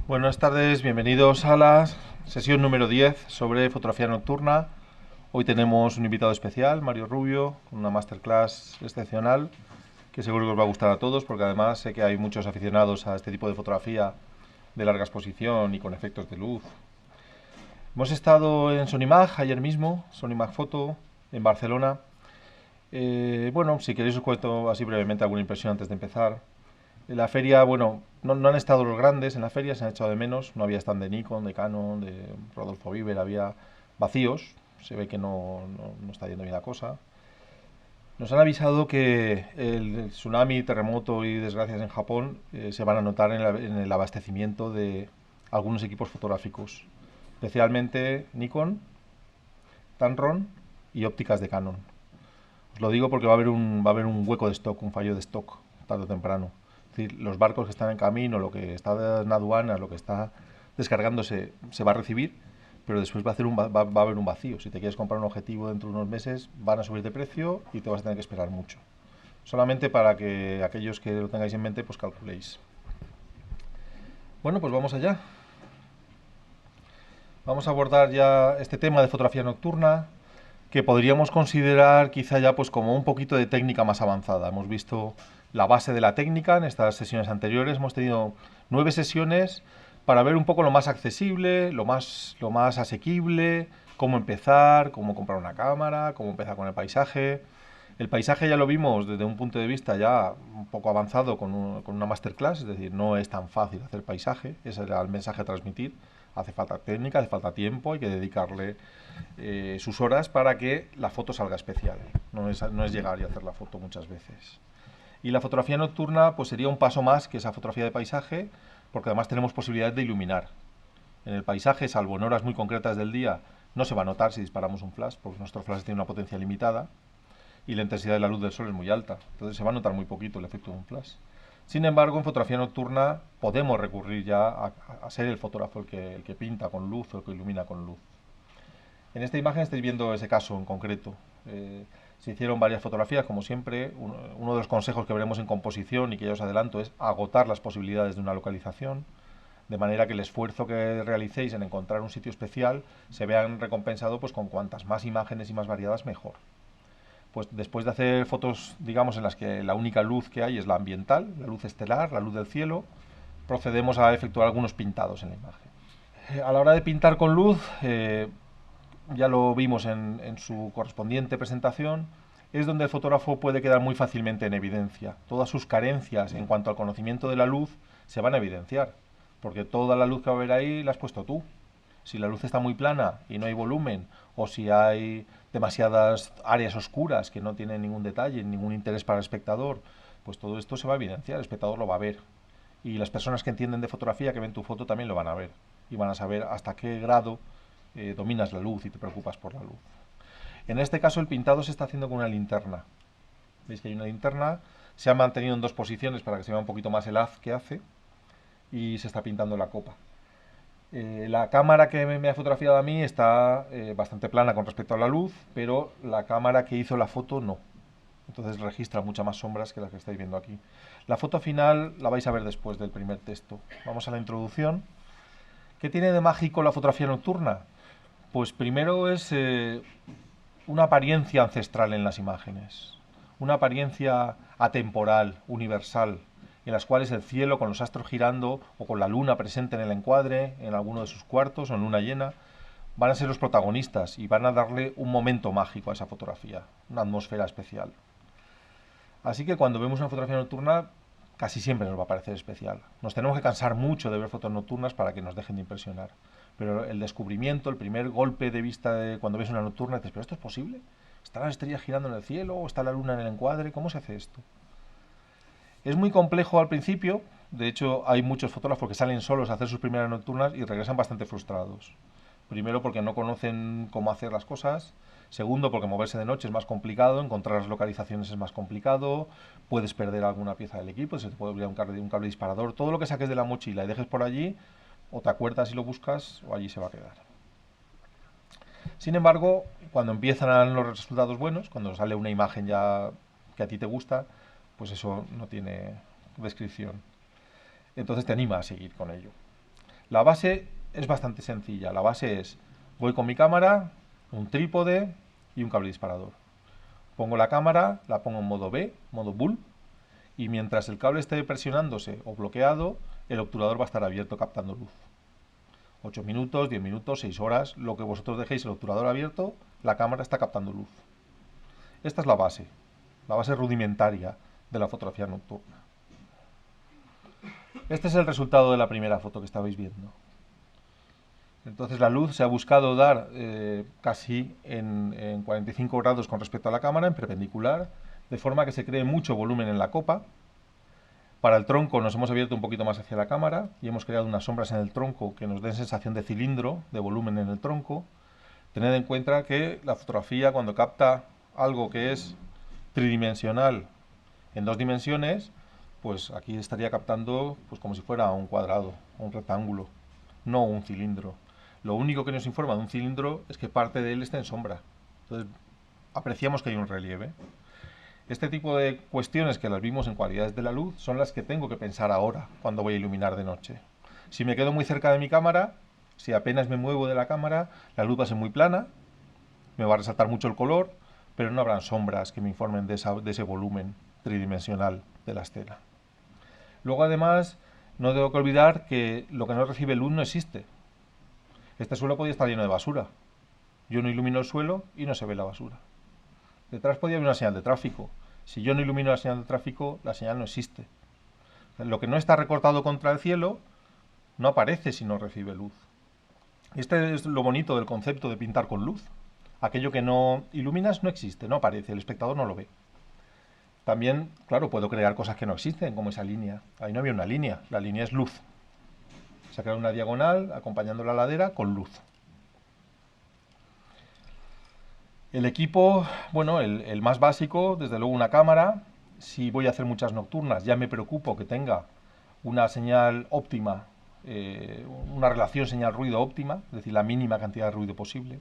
Buenas tardes, bienvenidos a la sesión número 10 sobre fotografía nocturna. Hoy tenemos un invitado especial, Mario Rubio, con una masterclass excepcional que seguro que os va a gustar a todos, porque además sé que hay muchos aficionados a este tipo de fotografía de larga exposición y con efectos de luz. Hemos estado en Sonimag ayer mismo, Sonimag Foto, en Barcelona. Bueno, si queréis os cuento así brevemente alguna impresión antes de empezar. En la feria, bueno, no han estado los grandes en la feria, se han echado de menos. No había stand de Nikon, de Canon, de Rodolfo Viver, había vacíos. Se ve que no está yendo bien la cosa. Nos han avisado que el tsunami, terremoto y desgracias en Japón se van a notar en el abastecimiento de algunos equipos fotográficos, especialmente Nikon, Tamron y ópticas de Canon. Os lo digo porque va a haber un hueco de stock, un fallo de stock, tarde o temprano. Es decir, los barcos que están en camino, lo que está en aduanas, lo que está descargándose, se va a recibir, pero después va a haber un vacío. Si te quieres comprar un objetivo dentro de unos meses, van a subir de precio y te vas a tener que esperar mucho. Solamente para que aquellos que lo tengáis en mente, pues calculéis. Bueno, pues vamos allá. Vamos a abordar ya este tema de fotografía nocturna, que podríamos considerar quizá ya pues como un poquito de técnica más avanzada. Hemos visto la base de la técnica en estas sesiones anteriores. Hemos tenido 9 sesiones para ver un poco lo más accesible, lo más asequible, cómo empezar, cómo comprar una cámara, cómo empezar con el paisaje. El paisaje ya lo vimos desde un punto de vista ya un poco avanzado con una masterclass, es decir, no es tan fácil hacer paisaje, ese era el mensaje a transmitir. Hace falta técnica, hace falta tiempo, hay que dedicarle sus horas para que la foto salga especial. No es llegar y hacer la foto muchas veces. Y la fotografía nocturna pues sería un paso más que esa fotografía de paisaje, porque además tenemos posibilidad de iluminar. En el paisaje, salvo en horas muy concretas del día, no se va a notar si disparamos un flash, porque nuestro flash tiene una potencia limitada y la intensidad de la luz del sol es muy alta. Entonces se va a notar muy poquito el efecto de un flash. Sin embargo, en fotografía nocturna podemos recurrir ya a ser el fotógrafo el que pinta con luz o el que ilumina con luz. En esta imagen estáis viendo ese caso en concreto. Se hicieron varias fotografías, como siempre. Uno de los consejos que veremos en composición y que ya os adelanto es agotar las posibilidades de una localización, de manera que el esfuerzo que realicéis en encontrar un sitio especial se vean recompensado pues, con cuantas más imágenes y más variadas mejor. Pues después de hacer fotos, digamos, en las que la única luz que hay es la ambiental, la luz estelar, la luz del cielo, procedemos a efectuar algunos pintados en la imagen. A la hora de pintar con luz, ya lo vimos en su correspondiente presentación, es donde el fotógrafo puede quedar muy fácilmente en evidencia. Todas sus carencias en cuanto al conocimiento de la luz se van a evidenciar, porque toda la luz que va a haber ahí la has puesto tú. Si la luz está muy plana y no hay volumen, o si hay demasiadas áreas oscuras que no tienen ningún detalle, ningún interés para el espectador, pues todo esto se va a evidenciar, el espectador lo va a ver. Y las personas que entienden de fotografía, que ven tu foto, también lo van a ver. Y van a saber hasta qué grado dominas la luz y te preocupas por la luz. En este caso el pintado se está haciendo con una linterna. Veis que hay una linterna, se ha mantenido en dos posiciones para que se vea un poquito más el haz que hace y se está pintando la copa. La cámara que me ha fotografiado a mí está bastante plana con respecto a la luz, pero la cámara que hizo la foto no. Entonces registra muchas más sombras que las que estáis viendo aquí. La foto final la vais a ver después del primer texto. Vamos a la introducción. ¿Qué tiene de mágico la fotografía nocturna? Pues primero es una apariencia ancestral en las imágenes, una apariencia atemporal, universal, en las cuales el cielo con los astros girando o con la luna presente en el encuadre, en alguno de sus cuartos o en luna llena, van a ser los protagonistas y van a darle un momento mágico a esa fotografía, una atmósfera especial. Así que cuando vemos una fotografía nocturna, casi siempre nos va a parecer especial. Nos tenemos que cansar mucho de ver fotos nocturnas para que nos dejen de impresionar. Pero el descubrimiento, el primer golpe de vista de cuando ves una nocturna, dices, ¿pero esto es posible? ¿Están las estrellas girando en el cielo? ¿O está la luna en el encuadre? ¿Cómo se hace esto? Es muy complejo al principio. De hecho, hay muchos fotógrafos que salen solos a hacer sus primeras nocturnas y regresan bastante frustrados. Primero porque no conocen cómo hacer las cosas. Segundo porque moverse de noche es más complicado, encontrar las localizaciones es más complicado, puedes perder alguna pieza del equipo, se te puede olvidar un cable disparador. Todo lo que saques de la mochila y dejes por allí, o te acuerdas y lo buscas, o allí se va a quedar. Sin embargo, cuando empiezan los resultados buenos, cuando sale una imagen ya que a ti te gusta, pues eso no tiene descripción. Entonces te anima a seguir con ello. La base es bastante sencilla. La base es, voy con mi cámara, un trípode y un cable disparador. Pongo la cámara, la pongo en modo B, modo bull, y mientras el cable esté presionándose o bloqueado, el obturador va a estar abierto captando luz. 8 minutos, 10 minutos, 6 horas, lo que vosotros dejéis el obturador abierto, la cámara está captando luz. Esta es la base rudimentaria de la fotografía nocturna. Este es el resultado de la primera foto que estabais viendo. Entonces la luz se ha buscado dar casi en 45 grados con respecto a la cámara, en perpendicular, de forma que se cree mucho volumen en la copa. Para el tronco nos hemos abierto un poquito más hacia la cámara y hemos creado unas sombras en el tronco que nos den sensación de cilindro, de volumen en el tronco. Tened en cuenta que la fotografía, cuando capta algo que es tridimensional en 2 dimensiones, pues aquí estaría captando pues como si fuera un cuadrado, un rectángulo, no un cilindro. Lo único que nos informa de un cilindro es que parte de él está en sombra. Entonces, apreciamos que hay un relieve. Este tipo de cuestiones que las vimos en cualidades de la luz son las que tengo que pensar ahora cuando voy a iluminar de noche. Si me quedo muy cerca de mi cámara, si apenas me muevo de la cámara, la luz va a ser muy plana, me va a resaltar mucho el color, pero no habrán sombras que me informen de ese volumen tridimensional de la escena. Luego, además, no tengo que olvidar que lo que no recibe luz no existe. Este suelo podía estar lleno de basura. Yo no ilumino el suelo y no se ve la basura. Detrás podía haber una señal de tráfico. Si yo no ilumino la señal de tráfico, la señal no existe. Lo que no está recortado contra el cielo no aparece si no recibe luz. Este es lo bonito del concepto de pintar con luz. Aquello que no iluminas no existe, no aparece, el espectador no lo ve. También, claro, puedo crear cosas que no existen, como esa línea. Ahí no había una línea, la línea es luz. Se ha creado una diagonal acompañando la ladera con luz. El equipo, bueno, el más básico, desde luego una cámara. Si voy a hacer muchas nocturnas, ya me preocupo que tenga una señal óptima, una relación señal-ruido óptima, es decir, la mínima cantidad de ruido posible,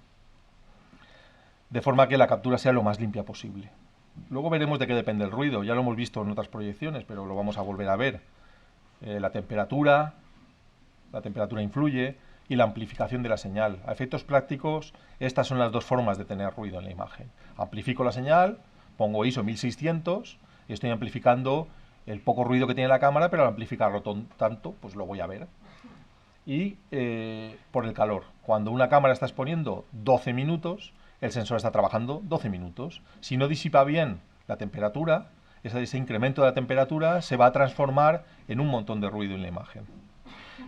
de forma que la captura sea lo más limpia posible. Luego veremos de qué depende el ruido, ya lo hemos visto en otras proyecciones, pero lo vamos a volver a ver. La temperatura influye, y la amplificación de la señal. A efectos prácticos, estas son las dos formas de tener ruido en la imagen. Amplifico la señal, pongo ISO 1600 y estoy amplificando el poco ruido que tiene la cámara, pero al amplificarlo tanto, pues lo voy a ver. Y por el calor. Cuando una cámara está exponiendo 12 minutos, el sensor está trabajando 12 minutos. Si no disipa bien la temperatura, ese incremento de la temperatura se va a transformar en un montón de ruido en la imagen.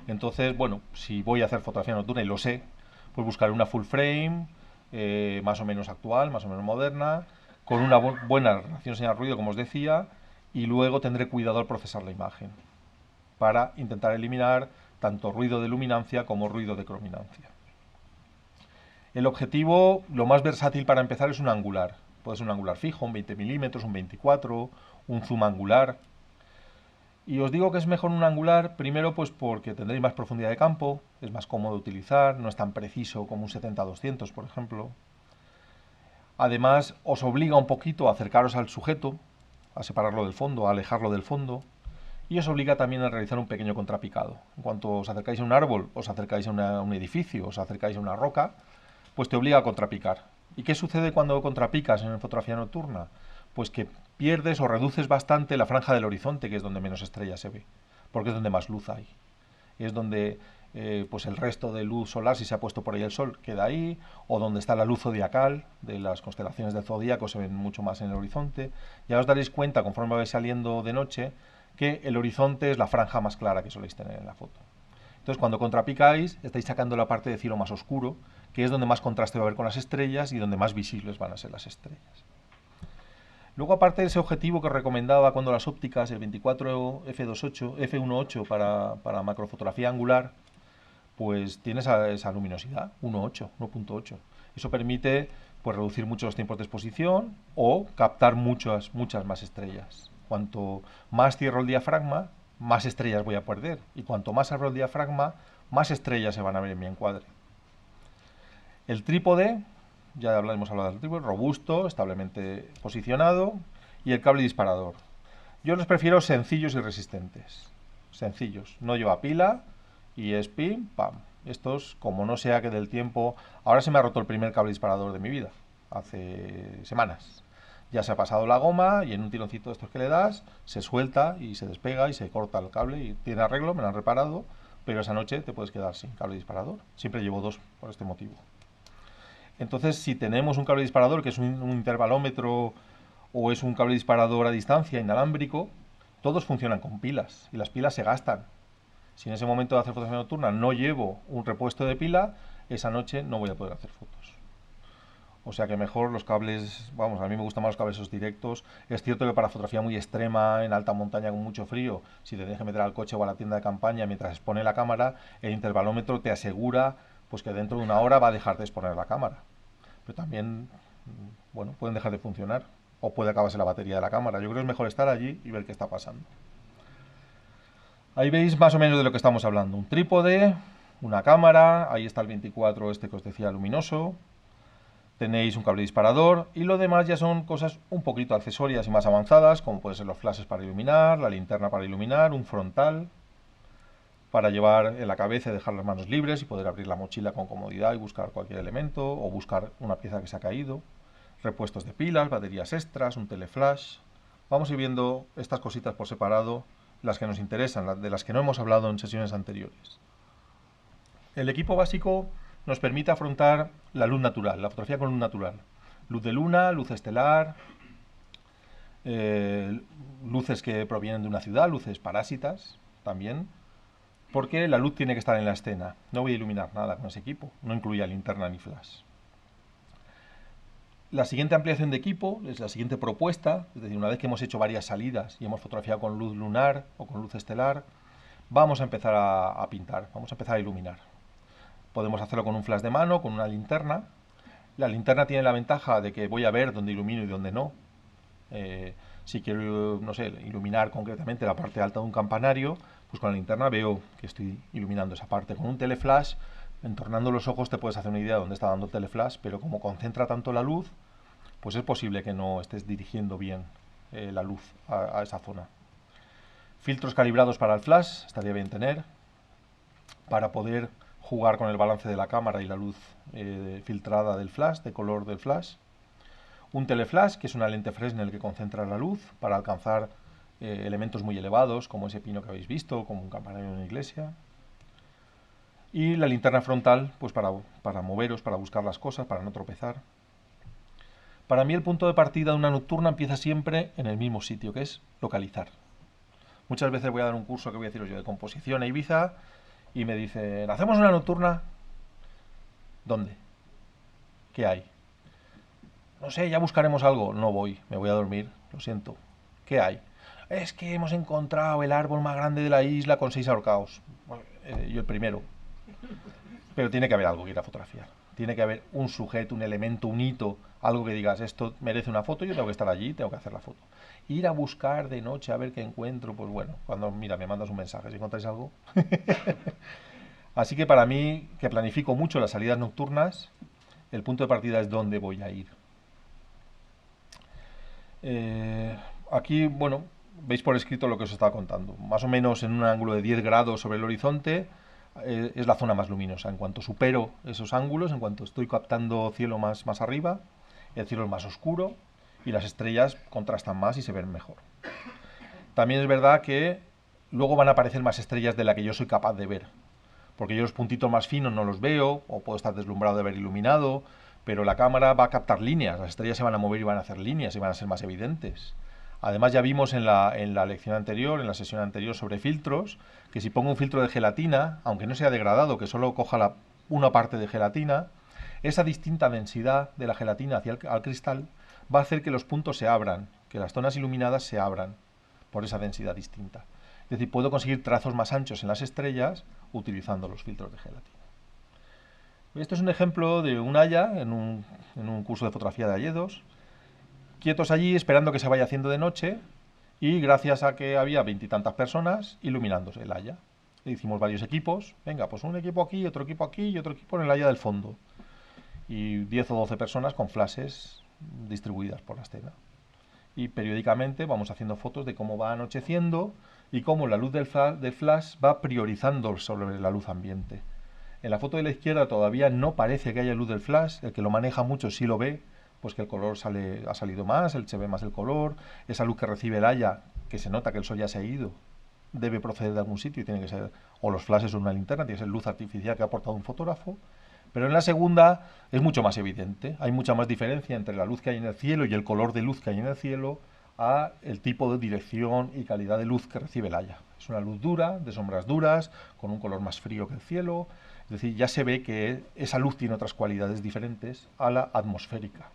Entonces, bueno, si voy a hacer fotografía nocturna y lo sé, pues buscaré una full frame, más o menos actual, más o menos moderna, con una buena relación señal-ruido, como os decía, y luego tendré cuidado al procesar la imagen, para intentar eliminar tanto ruido de luminancia como ruido de crominancia. El objetivo, lo más versátil para empezar, es un angular. Puede ser un angular fijo, un 20 milímetros, un 24, un zoom angular. Y os digo que es mejor un angular, primero pues porque tendréis más profundidad de campo, es más cómodo de utilizar, no es tan preciso como un 70-200, por ejemplo. Además, os obliga un poquito a acercaros al sujeto, a separarlo del fondo, a alejarlo del fondo, y os obliga también a realizar un pequeño contrapicado. En cuanto os acercáis a un árbol, os acercáis a un edificio, os acercáis a una roca, pues te obliga a contrapicar. ¿Y qué sucede cuando contrapicas en fotografía nocturna? Pues que pierdes o reduces bastante la franja del horizonte, que es donde menos estrellas se ve, porque es donde más luz hay. Es donde pues el resto de luz solar, si se ha puesto por ahí el sol, queda ahí, o donde está la luz zodiacal de las constelaciones del zodíaco, se ven mucho más en el horizonte. Ya os daréis cuenta, conforme vais saliendo de noche, que el horizonte es la franja más clara que soléis tener en la foto. Entonces, cuando contrapicáis, estáis sacando la parte de cielo más oscuro, que es donde más contraste va a haber con las estrellas y donde más visibles van a ser las estrellas. Luego, aparte de ese objetivo que os recomendaba cuando las ópticas, el 24 f1.8 para macrofotografía angular, pues tiene esa luminosidad, 1.8. Eso permite pues reducir mucho los tiempos de exposición o captar muchas más estrellas. Cuanto más cierro el diafragma, más estrellas voy a perder. Y cuanto más abro el diafragma, más estrellas se van a ver en mi encuadre. El trípode, ya hemos hablado del trípode, robusto, establemente posicionado, y el cable disparador. Yo los prefiero sencillos y resistentes. Sencillos, no lleva pila Y es pim, pam. Estos, como no sea que del tiempo... Ahora se me ha roto el primer cable disparador de mi vida, hace semanas. Ya se ha pasado la goma y en un tironcito de estos que le das, se suelta y se despega y se corta el cable y tiene arreglo, me lo han reparado, pero esa noche te puedes quedar sin cable disparador. Siempre llevo dos por este motivo. Entonces, si tenemos un cable disparador que es un intervalómetro o es un cable disparador a distancia inalámbrico, todos funcionan con pilas y las pilas se gastan. Si en ese momento de hacer fotografía nocturna no llevo un repuesto de pila, esa noche no voy a poder hacer fotos. O sea que mejor los cables, vamos, a mí me gustan más los cables esos directos. Es cierto que para fotografía muy extrema, en alta montaña con mucho frío, si te tienes que meter al coche o a la tienda de campaña mientras expone la cámara, el intervalómetro te asegura pues que dentro de una hora va a dejar de exponer la cámara. Pero también, bueno, pueden dejar de funcionar o puede acabarse la batería de la cámara. Yo creo que es mejor estar allí y ver qué está pasando. Ahí veis más o menos de lo que estamos hablando. Un trípode, una cámara, ahí está el 24 este que os decía luminoso. Tenéis un cable disparador y lo demás ya son cosas un poquito accesorias y más avanzadas, como pueden ser los flashes para iluminar, la linterna para iluminar, un frontal para llevar en la cabeza y dejar las manos libres y poder abrir la mochila con comodidad y buscar cualquier elemento o buscar una pieza que se ha caído, repuestos de pilas, baterías extras, un teleflash. Vamos a ir viendo estas cositas por separado, las que nos interesan, de las que no hemos hablado en sesiones anteriores. El equipo básico nos permite afrontar la luz natural, la fotografía con luz natural. Luz de luna, luz estelar, luces que provienen de una ciudad, luces parásitas también, porque la luz tiene que estar en la escena. No voy a iluminar nada con ese equipo, no incluye linterna ni flash. La siguiente ampliación de equipo es la siguiente propuesta, es decir, una vez que hemos hecho varias salidas y hemos fotografiado con luz lunar o con luz estelar, vamos a empezar a pintar, vamos a empezar a iluminar. Podemos hacerlo con un flash de mano, con una linterna. La linterna tiene la ventaja de que voy a ver dónde ilumino y dónde no. Si quiero, no sé, iluminar concretamente la parte alta de un campanario, pues con la linterna veo que estoy iluminando esa parte. Con un teleflash, entornando los ojos te puedes hacer una idea de dónde está dando el teleflash, pero como concentra tanto la luz, pues es posible que no estés dirigiendo bien la luz a esa zona. Filtros calibrados para el flash, estaría bien tener, para poder jugar con el balance de la cámara y la luz filtrada del flash, de color del flash. Un teleflash, que es una lente Fresnel que concentra la luz para alcanzar elementos muy elevados, como ese pino que habéis visto, como un campanario en una iglesia. Y la linterna frontal, pues para moveros, para buscar las cosas, para no tropezar. Para mí el punto de partida de una nocturna empieza siempre en el mismo sitio, que es localizar. Muchas veces voy a dar un curso que voy a deciros yo de composición a Ibiza y me dicen, ¿hacemos una nocturna? ¿Dónde? ¿Qué hay? No sé, ya buscaremos algo. No voy, me voy a dormir, lo siento. ¿Qué hay? Es que hemos encontrado el árbol más grande de la isla con 6 ahorcados. Yo el primero. Pero tiene que haber algo que ir a fotografiar. Tiene que haber un sujeto, un elemento, un hito, algo que digas, esto merece una foto, yo tengo que estar allí, tengo que hacer la foto. Ir a buscar de noche a ver qué encuentro, pues bueno, cuando, mira, me mandas un mensaje, si encontráis algo. Así que para mí, que planifico mucho las salidas nocturnas, el punto de partida es dónde voy a ir. Aquí, bueno, veis por escrito lo que os estaba contando. Más o menos en un ángulo de 10 grados sobre el horizonte es la zona más luminosa. En cuanto supero esos ángulos, en cuanto estoy captando cielo más arriba, el cielo es más oscuro y las estrellas contrastan más y se ven mejor. También es verdad que luego van a aparecer más estrellas de las que yo soy capaz de ver, porque yo los puntitos más finos no los veo, o puedo estar deslumbrado de haber iluminado, pero la cámara va a captar líneas, las estrellas se van a mover y van a hacer líneas y van a ser más evidentes. Además ya vimos en la lección anterior, en la sesión anterior sobre filtros, que si pongo un filtro de gelatina, aunque no sea degradado, que solo coja una parte de gelatina, esa distinta densidad de la gelatina hacia el cristal va a hacer que los puntos se abran, que las zonas iluminadas se abran por esa densidad distinta. Es decir, puedo conseguir trazos más anchos en las estrellas utilizando los filtros de gelatina. Este es un ejemplo de un haya en un curso de fotografía de hayedos, quietos allí esperando que se vaya haciendo de noche y gracias a que había 20 y tantas personas iluminándose el haya. Hicimos varios equipos, venga, pues un equipo aquí y otro equipo en el haya del fondo. Y 10 o 12 personas con flashes distribuidas por la escena. y periódicamente vamos haciendo fotos de cómo va anocheciendo y cómo la luz del flash va priorizando sobre la luz ambiente. En la foto de la izquierda todavía no parece que haya luz del flash, el que lo maneja mucho sí lo ve, pues que el color ha salido más, se ve más el color, esa luz que recibe el haya, que se nota que el sol ya se ha ido, debe proceder de algún sitio y tiene que ser, o los flashes o una linterna, tiene que ser luz artificial que ha aportado un fotógrafo. Pero en la segunda es mucho más evidente, hay mucha más diferencia entre la luz que hay en el cielo y el color de luz que hay en el cielo a el tipo de dirección y calidad de luz que recibe el haya. Es una luz dura, de sombras duras, con un color más frío que el cielo, es decir, ya se ve que esa luz tiene otras cualidades diferentes a la atmosférica.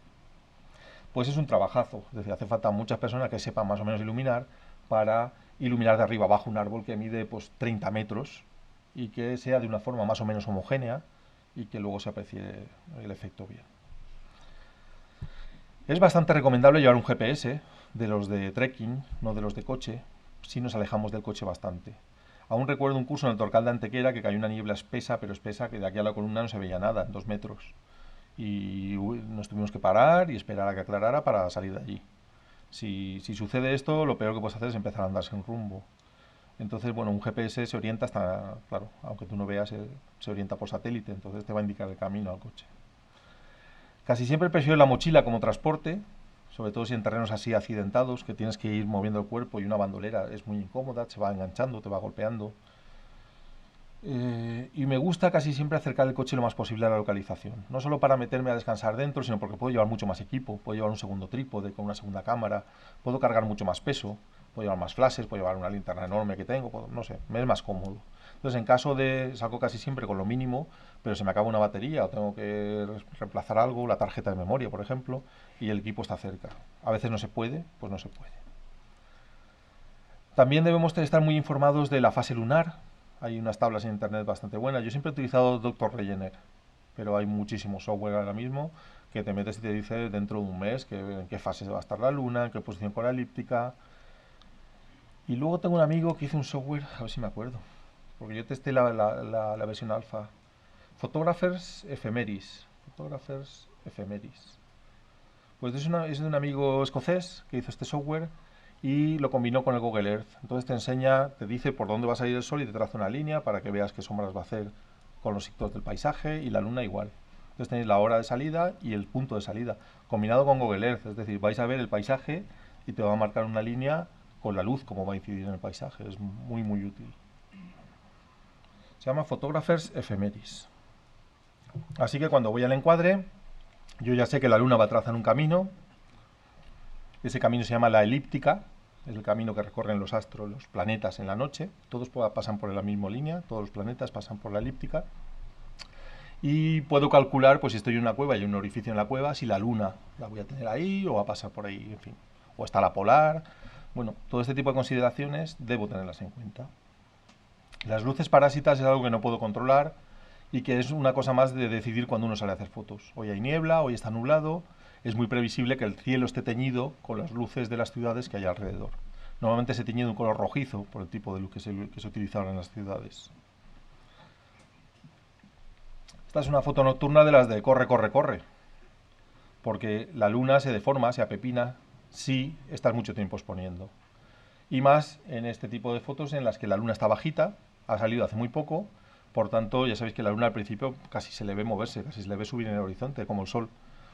Pues es un trabajazo, es decir, hace falta muchas personas que sepan más o menos iluminar para iluminar de arriba abajo un árbol que mide pues 30 metros y que sea de una forma más o menos homogénea y que luego se aprecie el efecto bien. Es bastante recomendable llevar un GPS de los de trekking, no de los de coche, si nos alejamos del coche bastante. Aún recuerdo un curso en el Torcal de Antequera que cayó una niebla espesa, pero espesa, que de aquí a la columna no se veía nada, en 2 metros. Y nos tuvimos que parar y esperar a que aclarara para salir de allí. Si sucede esto, lo peor que puedes hacer es empezar a andar sin rumbo. Entonces, bueno, un GPS se orienta hasta, claro, aunque tú no veas, se orienta por satélite, entonces te va a indicar el camino al coche. Casi siempre prefiero la mochila como transporte, sobre todo si en terrenos así accidentados, que tienes que ir moviendo el cuerpo y una bandolera es muy incómoda, se va enganchando, te va golpeando. Y me gusta casi siempre acercar el coche lo más posible a la localización. No solo para meterme a descansar dentro, sino porque puedo llevar mucho más equipo. Puedo llevar un segundo trípode con una segunda cámara. Puedo cargar mucho más peso. Puedo llevar más flashes. Puedo llevar una linterna enorme que tengo. No sé, me es más cómodo. Entonces, en caso de... Salgo casi siempre con lo mínimo, pero se me acaba una batería o tengo que reemplazar algo, la tarjeta de memoria, por ejemplo, y el equipo está cerca. A veces no se puede, pues no se puede. También debemos estar muy informados de la fase lunar. Hay unas tablas en internet bastante buenas. Yo siempre he utilizado Doctor Regener, pero hay muchísimo software ahora mismo que te metes y te dice dentro de un mes en qué fase va a estar la luna, en qué posición con la elíptica. Y luego tengo un amigo que hizo un software, a ver si me acuerdo, porque yo testé la versión alfa. Photographers Ephemeris. Photographers Ephemeris. Pues es de un amigo escocés que hizo este software y lo combinó con el Google Earth. Entonces te enseña, te dice por dónde va a salir el sol y te traza una línea para que veas qué sombras va a hacer con los hitos del paisaje, y la luna igual. Entonces tenéis la hora de salida y el punto de salida, combinado con Google Earth. Es decir, vais a ver el paisaje y te va a marcar una línea con la luz, cómo va a incidir en el paisaje. Es muy, muy útil. Se llama Photographers Ephemeris. Así que cuando voy al encuadre, yo ya sé que la luna va a trazar un camino. Ese camino se llama la elíptica, es el camino que recorren los astros, los planetas en la noche. Todos pasan por la misma línea, todos los planetas pasan por la elíptica. Y puedo calcular, pues si estoy en una cueva y hay un orificio en la cueva, si la luna la voy a tener ahí o va a pasar por ahí, en fin. O está la polar. Bueno, todo este tipo de consideraciones debo tenerlas en cuenta. Las luces parásitas es algo que no puedo controlar y que es una cosa más de decidir cuando uno sale a hacer fotos. Hoy hay niebla, hoy está nublado. Es muy previsible que el cielo esté teñido con las luces de las ciudades que hay alrededor. Normalmente se teñe de un color rojizo por el tipo de luz que se utiliza ahora en las ciudades. Esta es una foto nocturna de las de corre, corre, corre. Porque la luna se deforma, se apepina, si estás mucho tiempo exponiendo. Y más en este tipo de fotos en las que la luna está bajita, ha salido hace muy poco, por tanto ya sabéis que la luna al principio casi se le ve moverse, casi se le ve subir en el horizonte, como el sol.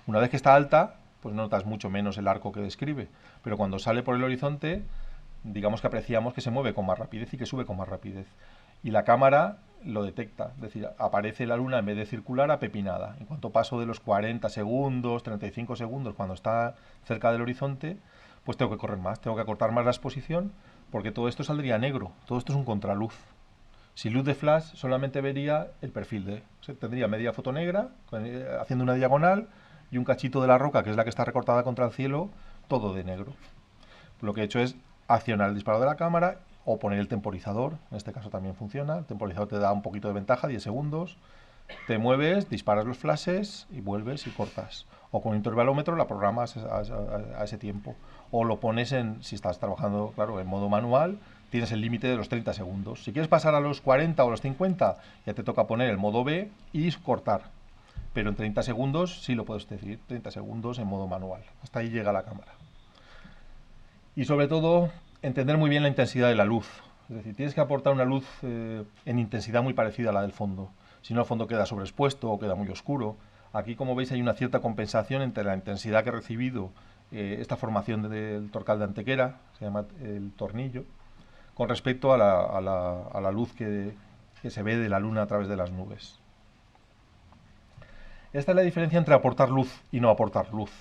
Una vez que está alta, pues notas mucho menos el arco que describe, pero cuando sale por el horizonte, digamos que apreciamos que se mueve con más rapidez y que sube con más rapidez. Y la cámara lo detecta, es decir, aparece la luna en vez de circular apepinada. En cuanto paso de los 40 segundos, 35 segundos, cuando está cerca del horizonte, pues tengo que correr más, tengo que acortar más la exposición, porque todo esto saldría negro, todo esto es un contraluz. Si luz de flash solamente vería el perfil o sea, tendría media foto negra, haciendo una diagonal, y un cachito de la roca, que es la que está recortada contra el cielo, todo de negro. Lo que he hecho es accionar el disparo de la cámara o poner el temporizador, en este caso también funciona. El temporizador te da un poquito de ventaja, 10 segundos, te mueves, disparas los flashes y vuelves y cortas. O con intervalómetro la programas a ese tiempo. O lo pones si estás trabajando, claro, en modo manual, tienes el límite de los 30 segundos. Si quieres pasar a los 40 o los 50, ya te toca poner el modo B y cortar. Pero en 30 segundos sí lo puedes decir, 30 segundos en modo manual. Hasta ahí llega la cámara. Y sobre todo, entender muy bien la intensidad de la luz. Es decir, tienes que aportar una luz en intensidad muy parecida a la del fondo. Si no, el fondo queda sobreexpuesto o queda muy oscuro. Aquí, como veis, hay una cierta compensación entre la intensidad que ha recibido esta formación del torcal de Antequera, se llama el tornillo, con respecto a la luz que se ve de la luna a través de las nubes. Esta es la diferencia entre aportar luz y no aportar luz.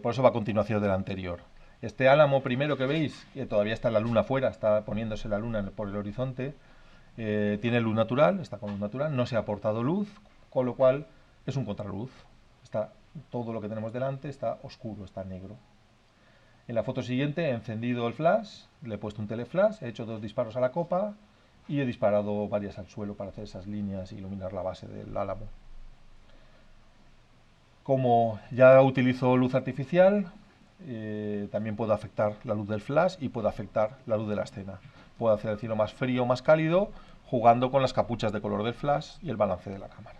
Por eso va a continuación del anterior. Este álamo primero que veis, que todavía está la luna fuera, está poniéndose la luna por el horizonte, tiene luz natural, está con luz natural, no se ha aportado luz, con lo cual es un contraluz. Está, todo lo que tenemos delante está oscuro, está negro. En la foto siguiente he encendido el flash, le he puesto un teleflash, he hecho 2 disparos a la copa y he disparado varias al suelo para hacer esas líneas e iluminar la base del álamo. Como ya utilizo luz artificial, también puedo afectar la luz del flash y puedo afectar la luz de la escena. Puedo hacer el cielo más frío o más cálido jugando con las capuchas de color del flash y el balance de la cámara.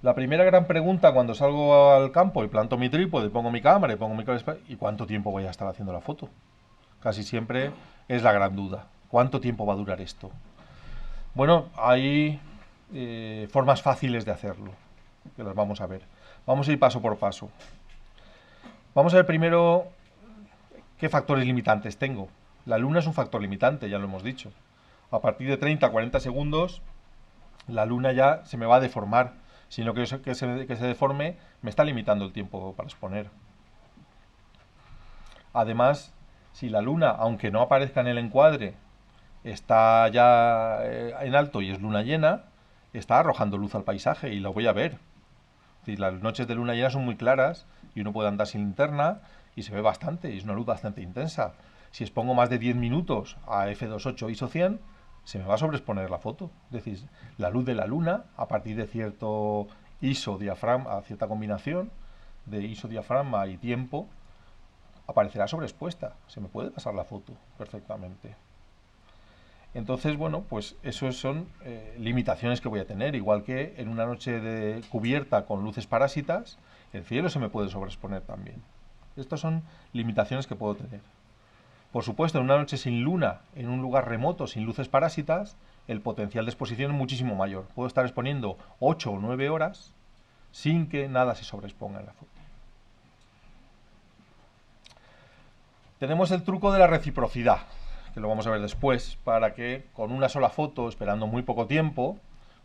La primera gran pregunta cuando salgo al campo y planto mi trípode, pongo mi cámara y pongo mi cabeza, ¿y cuánto tiempo voy a estar haciendo la foto? Casi siempre es la gran duda. ¿Cuánto tiempo va a durar esto? Bueno, hay formas fáciles de hacerlo, que las vamos a ver. Vamos a ir paso por paso. Vamos a ver primero qué factores limitantes tengo. La luna es un factor limitante, ya lo hemos dicho. A partir de 30 a 40 segundos, la luna ya se me va a deformar. Sino que se deforme me está limitando el tiempo para exponer. Además, si la luna, aunque no aparezca en el encuadre, está ya en alto y es luna llena, está arrojando luz al paisaje y lo voy a ver. Las noches de luna llena son muy claras y uno puede andar sin linterna y se ve bastante, y es una luz bastante intensa. Si expongo más de 10 minutos a f2.8 ISO 100, se me va a sobreexponer la foto. Es decir, la luz de la luna, a partir de cierto ISO diafragma, a cierta combinación de ISO diafragma y tiempo, aparecerá sobreexpuesta. Se me puede pasar la foto perfectamente. Entonces, bueno, pues esos son limitaciones que voy a tener. Igual que en una noche de cubierta con luces parásitas, el cielo se me puede sobreexponer también. Estas son limitaciones que puedo tener. Por supuesto, en una noche sin luna, en un lugar remoto, sin luces parásitas, el potencial de exposición es muchísimo mayor. Puedo estar exponiendo 8 o 9 horas sin que nada se sobreexponga en la foto. Tenemos el truco de la reciprocidad, que lo vamos a ver después, para que con una sola foto, esperando muy poco tiempo,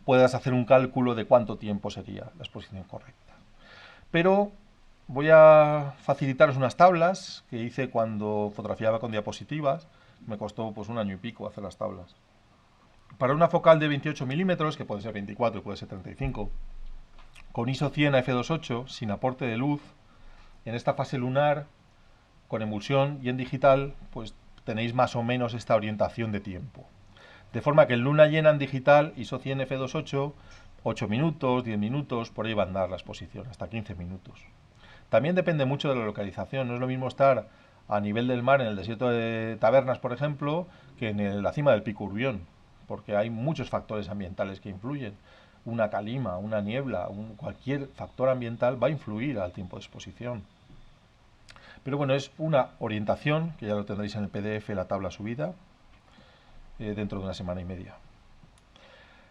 puedas hacer un cálculo de cuánto tiempo sería la exposición correcta. Pero voy a facilitaros unas tablas que hice cuando fotografiaba con diapositivas. Me costó pues 1 año y pico hacer las tablas. Para una focal de 28 milímetros, que puede ser 24 y puede ser 35, con ISO 100 a f2.8, sin aporte de luz, en esta fase lunar, con emulsión y en digital, pues tenéis más o menos esta orientación de tiempo. De forma que en luna llena en digital, ISO 100 f2.8, 8 minutos, 10 minutos, por ahí va a andar la exposición, hasta 15 minutos. También depende mucho de la localización. No es lo mismo estar a nivel del mar en el desierto de Tabernas, por ejemplo, que en la cima del Pico Urbión, porque hay muchos factores ambientales que influyen. Una calima, una niebla, cualquier factor ambiental va a influir al tiempo de exposición. Pero bueno, es una orientación, que ya lo tendréis en el PDF, la tabla subida, dentro de 1 semana y media.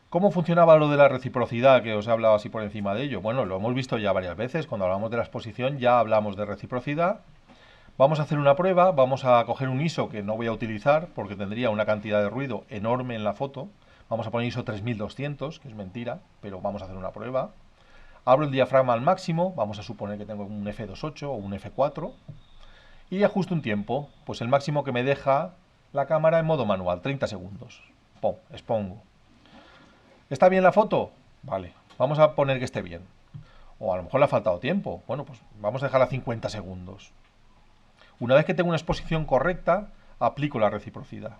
¿Cómo funcionaba lo de la reciprocidad, que os he hablado así por encima de ello? Bueno, lo hemos visto ya varias veces. Cuando hablamos de la exposición ya hablamos de reciprocidad. Vamos a hacer una prueba, vamos a coger un ISO que no voy a utilizar porque tendría una cantidad de ruido enorme en la foto. Vamos a poner ISO 3200, que es mentira, pero vamos a hacer una prueba. Abro el diafragma al máximo, vamos a suponer que tengo un f2.8 o un f4, y ajusto un tiempo, pues el máximo que me deja la cámara en modo manual, 30 segundos. Pum, expongo. ¿Está bien la foto? Vale, vamos a poner que esté bien. O a lo mejor le ha faltado tiempo. Bueno, pues vamos a dejarla a 50 segundos. Una vez que tengo una exposición correcta, aplico la reciprocidad.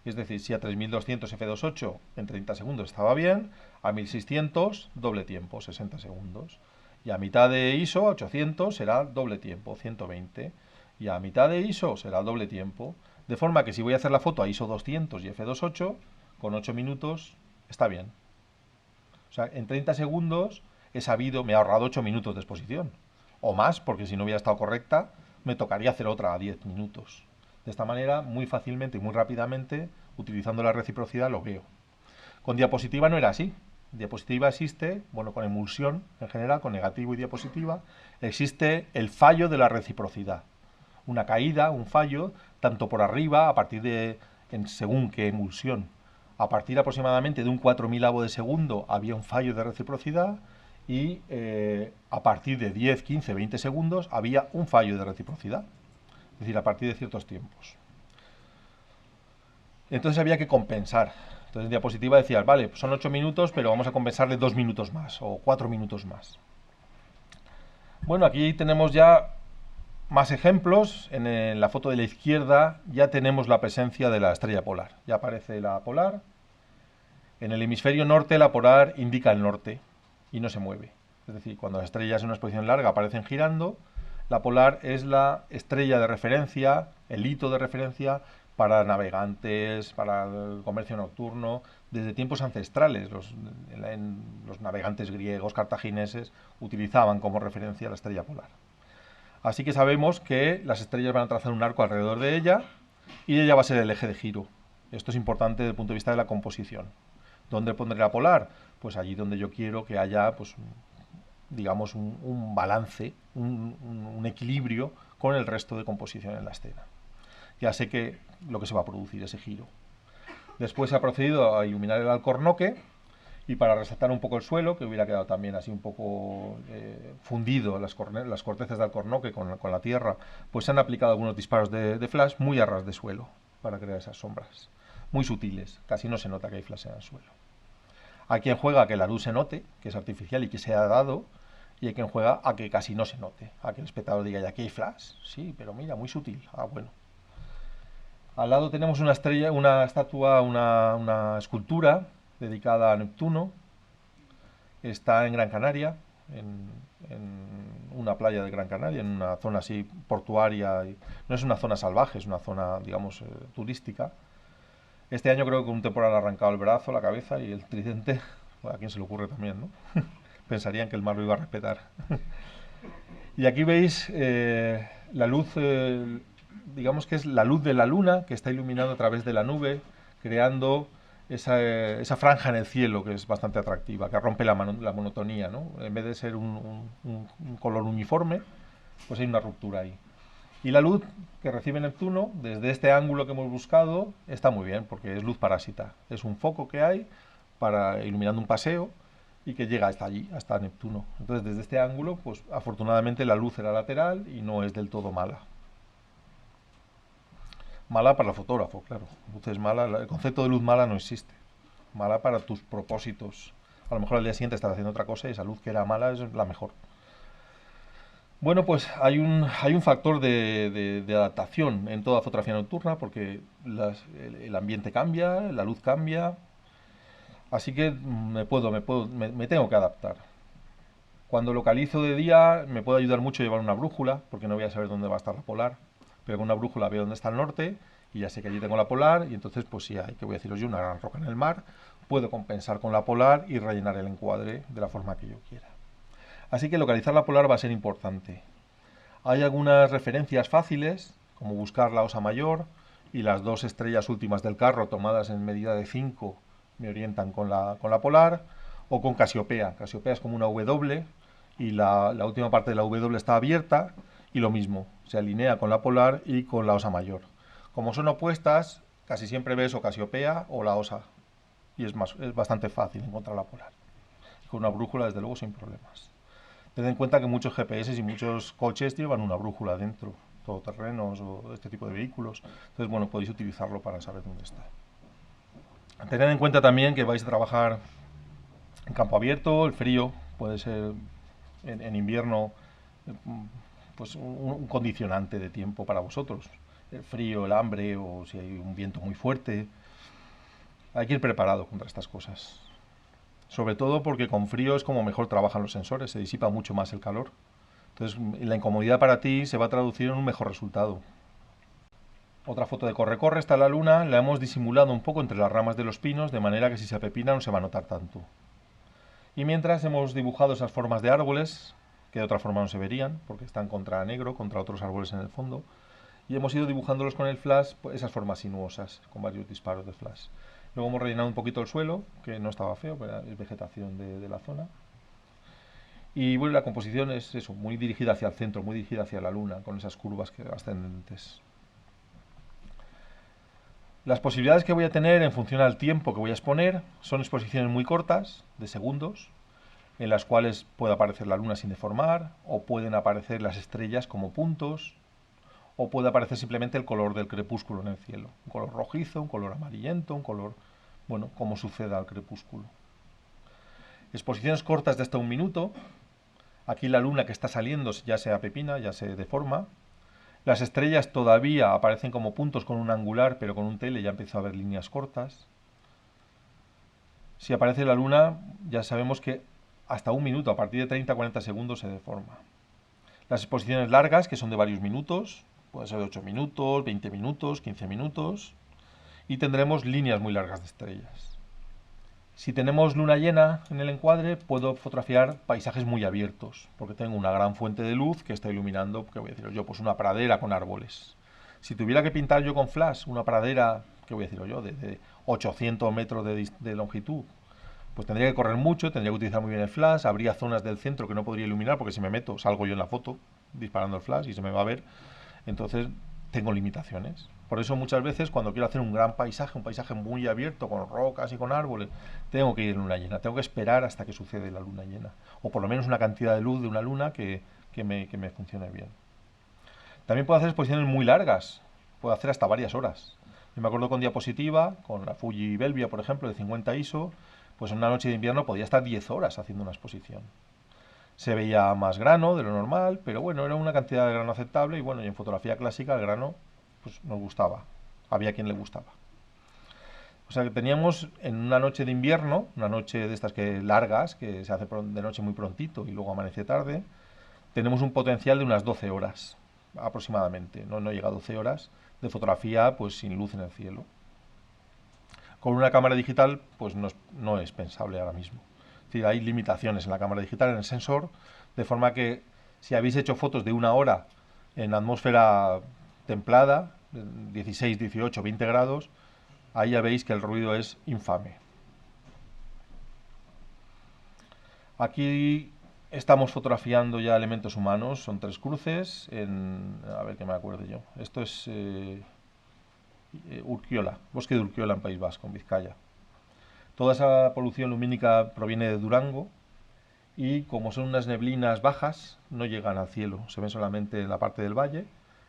Es decir, si a 3200 f2.8 en 30 segundos estaba bien, a 1600 doble tiempo, 60 segundos. Y a mitad de ISO, 800, será doble tiempo, 120. Y a mitad de ISO será doble tiempo. De forma que si voy a hacer la foto a ISO 200 y f2.8, con 8 minutos está bien. O sea, en 30 segundos he sabido, me he ahorrado 8 minutos de exposición. o más, porque si no hubiera estado correcta, me tocaría hacer otra a 10 minutos. De esta manera, muy fácilmente y muy rápidamente, utilizando la reciprocidad, lo veo. Con diapositiva no era así. Diapositiva existe, bueno, con emulsión en general, con negativo y diapositiva, existe el fallo de la reciprocidad. Una caída, un fallo, tanto por arriba, a partir de, según qué emulsión, a partir aproximadamente de un 4000avo de segundo había un fallo de reciprocidad y a partir de 10, 15, 20 segundos había un fallo de reciprocidad. Es decir, a partir de ciertos tiempos. Entonces había que compensar. Entonces en diapositiva decías, vale, son 8 minutos, pero vamos a compensarle 2 minutos más o 4 minutos más. Bueno, aquí tenemos ya más ejemplos. En la foto de la izquierda ya tenemos la presencia de la estrella polar. Ya aparece la polar. En el hemisferio norte la polar indica el norte y no se mueve. Es decir, cuando las estrellas en una exposición larga aparecen girando, la polar es la estrella de referencia, el hito de referencia para navegantes, para el comercio nocturno, desde tiempos ancestrales. Los navegantes griegos, cartagineses, utilizaban como referencia la estrella polar. Así que sabemos que las estrellas van a trazar un arco alrededor de ella y ella va a ser el eje de giro. Esto es importante desde el punto de vista de la composición. ¿Dónde pondré la polar? Pues allí donde yo quiero que haya, pues, digamos, un balance, un equilibrio con el resto de composición en la escena. Ya sé que lo que se va a producir, ese giro. Después se ha procedido a iluminar el alcornoque y para resaltar un poco el suelo, que hubiera quedado también así un poco fundido las cortezas de alcornoque con la tierra, pues se han aplicado algunos disparos de flash muy a ras de suelo para crear esas sombras. Muy sutiles, casi no se nota que hay flash en el suelo. Hay quien juega a que la luz se note, que es artificial y que se ha dado, y hay quien juega a que casi no se note, a que el espectador diga, ¿y aquí hay flash? Sí, pero mira, muy sutil. Ah, bueno. Al lado tenemos una estrella, una estatua, una escultura dedicada a Neptuno. Está en Gran Canaria, en una playa de Gran Canaria, en una zona así portuaria. No es una zona salvaje, es una zona, digamos, turística. Este año creo que un temporal ha arrancado el brazo, la cabeza y el tridente. Bueno, a quién se le ocurre también, ¿no? Pensarían que el mar lo iba a respetar. Y aquí veis la luz, digamos que es la luz de la luna que está iluminando a través de la nube, creando esa franja en el cielo que es bastante atractiva, que rompe la monotonía, ¿no? En vez de ser un color uniforme, pues hay una ruptura ahí. Y la luz que recibe Neptuno, desde este ángulo que hemos buscado, está muy bien, porque es luz parásita. Es un foco que hay para iluminando un paseo y que llega hasta allí, hasta Neptuno. Entonces, desde este ángulo, pues afortunadamente la luz era lateral y no es del todo mala. Mala para el fotógrafo, claro. Luz es mala, el concepto de luz mala no existe. Mala para tus propósitos. A lo mejor al día siguiente estás haciendo otra cosa y esa luz que era mala es la mejor. Bueno, pues hay un factor de adaptación en toda fotografía nocturna porque el ambiente cambia, la luz cambia, así que me tengo que adaptar. Cuando localizo de día me puede ayudar mucho llevar una brújula porque no voy a saber dónde va a estar la polar, pero con una brújula veo dónde está el norte y ya sé que allí tengo la polar y entonces pues si hay, que voy a deciros yo, una gran roca en el mar, puedo compensar con la polar y rellenar el encuadre de la forma que yo quiera. Así que localizar la polar va a ser importante. Hay algunas referencias fáciles, como buscar la Osa Mayor y las dos estrellas últimas del carro tomadas en medida de 5 me orientan con la polar, o con Casiopea. Casiopea es como una W y la última parte de la W está abierta y lo mismo, se alinea con la polar y con la Osa Mayor. Como son opuestas, casi siempre ves o Casiopea o la Osa y es bastante fácil encontrar la polar. Y con una brújula, desde luego, sin problemas. Ten en cuenta que muchos GPS y muchos coches llevan una brújula dentro, todoterrenos o este tipo de vehículos. Entonces, bueno, podéis utilizarlo para saber dónde está. Tened en cuenta también que vais a trabajar en campo abierto, el frío puede ser en invierno pues un condicionante de tiempo para vosotros. El frío, el hambre o si hay un viento muy fuerte. Hay que ir preparado contra estas cosas. Sobre todo porque con frío es como mejor trabajan los sensores, se disipa mucho más el calor. Entonces la incomodidad para ti se va a traducir en un mejor resultado. Otra foto de corre-corre está la luna, la hemos disimulado un poco entre las ramas de los pinos, de manera que si se apepina no se va a notar tanto. Y mientras hemos dibujado esas formas de árboles, que de otra forma no se verían, porque están contra negro, contra otros árboles en el fondo. Y hemos ido dibujándolos con el flash, pues, esas formas sinuosas, con varios disparos de flash. Luego hemos rellenado un poquito el suelo, que no estaba feo, pero es vegetación de la zona. Y bueno, la composición es eso, muy dirigida hacia el centro, muy dirigida hacia la luna, con esas curvas ascendentes. Las posibilidades que voy a tener en función al tiempo que voy a exponer son exposiciones muy cortas, de segundos, en las cuales puede aparecer la luna sin deformar, o pueden aparecer las estrellas como puntos, o puede aparecer simplemente el color del crepúsculo en el cielo. Un color rojizo, un color amarillento, un color, bueno, como suceda al crepúsculo. Exposiciones cortas de hasta 1 minuto. Aquí la luna que está saliendo ya se apepina, ya se deforma. Las estrellas todavía aparecen como puntos con un angular, pero con un tele ya empieza a haber líneas cortas. Si aparece la luna, ya sabemos que hasta 1 minuto, a partir de 30-40 segundos, se deforma. Las exposiciones largas, que son de varios minutos, puede ser de 8 minutos, 20 minutos, 15 minutos, y tendremos líneas muy largas de estrellas. Si tenemos luna llena en el encuadre, puedo fotografiar paisajes muy abiertos, porque tengo una gran fuente de luz que está iluminando, ¿qué voy a decir yo? Pues una pradera con árboles. Si tuviera que pintar yo con flash una pradera, ¿qué voy a decir yo? De 800 metros de longitud, pues tendría que correr mucho, tendría que utilizar muy bien el flash, habría zonas del centro que no podría iluminar, porque si me meto, salgo yo en la foto disparando el flash y se me va a ver. Entonces tengo limitaciones. Por eso muchas veces cuando quiero hacer un gran paisaje, un paisaje muy abierto, con rocas y con árboles, tengo que ir en luna llena, tengo que esperar hasta que sucede la luna llena. O por lo menos una cantidad de luz de una luna que me funcione bien. También puedo hacer exposiciones muy largas, puedo hacer hasta varias horas. Yo me acuerdo con diapositiva, con la Fuji Belvia, por ejemplo, de 50 ISO, pues en una noche de invierno podía estar 10 horas haciendo una exposición. Se veía más grano de lo normal, pero bueno, era una cantidad de grano aceptable y bueno, y en fotografía clásica el grano pues nos gustaba, había quien le gustaba. O sea que teníamos en una noche de invierno, una noche de estas que largas, que se hace de noche muy prontito y luego amanece tarde, tenemos un potencial de unas 12 horas aproximadamente, no llega a 12 horas de fotografía pues sin luz en el cielo. Con una cámara digital pues no es pensable ahora mismo. Es decir, hay limitaciones en la cámara digital, en el sensor, de forma que si habéis hecho fotos de 1 hora en atmósfera templada, 16, 18, 20 grados, ahí ya veis que el ruido es infame. Aquí estamos fotografiando ya elementos humanos, son 3 cruces, a ver que me acuerde yo. Esto es Urkiola, bosque de Urkiola en País Vasco, en Vizcaya. Toda esa polución lumínica proviene de Durango y como son unas neblinas bajas, no llegan al cielo, se ven solamente en la parte del valle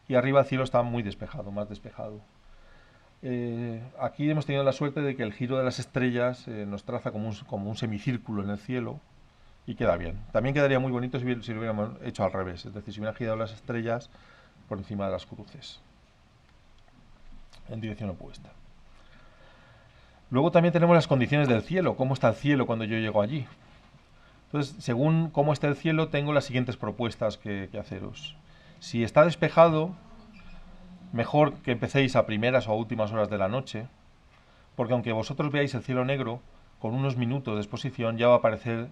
y arriba el cielo está muy despejado, más despejado. Aquí hemos tenido la suerte de que el giro de las estrellas nos traza como un semicírculo en el cielo y queda bien. También quedaría muy bonito si lo hubiéramos hecho al revés, es decir, si hubieran girado las estrellas por encima de las cruces, en dirección opuesta. Luego también tenemos las condiciones del cielo, cómo está el cielo cuando yo llego allí. Entonces, según cómo está el cielo, tengo las siguientes propuestas que haceros. Si está despejado, mejor que empecéis a primeras o a últimas horas de la noche, porque aunque vosotros veáis el cielo negro, con unos minutos de exposición ya va a aparecer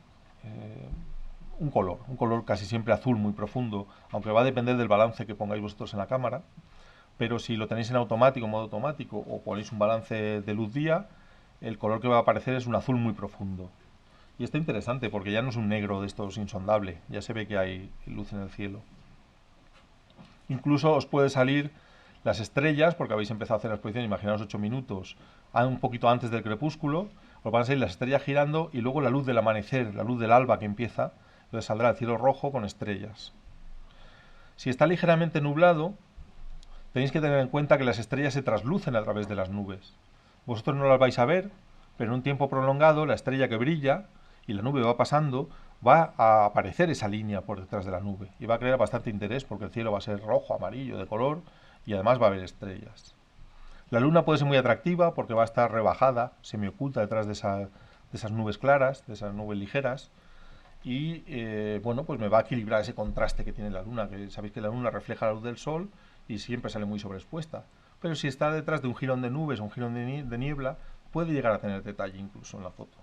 un color casi siempre azul muy profundo, aunque va a depender del balance que pongáis vosotros en la cámara, pero si lo tenéis en automático, modo automático, o ponéis un balance de luz día, el color que va a aparecer es un azul muy profundo. Y está interesante porque ya no es un negro de estos insondable, ya se ve que hay luz en el cielo. Incluso os puede salir las estrellas, porque habéis empezado a hacer la exposición, imaginaos 8 minutos, un poquito antes del crepúsculo, os van a salir las estrellas girando y luego la luz del amanecer, la luz del alba que empieza, entonces saldrá el cielo rojo con estrellas. Si está ligeramente nublado, tenéis que tener en cuenta que las estrellas se traslucen a través de las nubes. Vosotros no las vais a ver, pero en un tiempo prolongado la estrella que brilla y la nube va pasando, va a aparecer esa línea por detrás de la nube y va a crear bastante interés porque el cielo va a ser rojo, amarillo, de color y además va a haber estrellas. La luna puede ser muy atractiva porque va a estar rebajada, semioculta detrás de esas nubes claras, de esas nubes ligeras y bueno, pues me va a equilibrar ese contraste que tiene la luna, que sabéis que la luna refleja la luz del sol y siempre sale muy sobreexpuesta. Pero si está detrás de un jirón de nubes o un jirón de niebla, puede llegar a tener detalle incluso en la foto.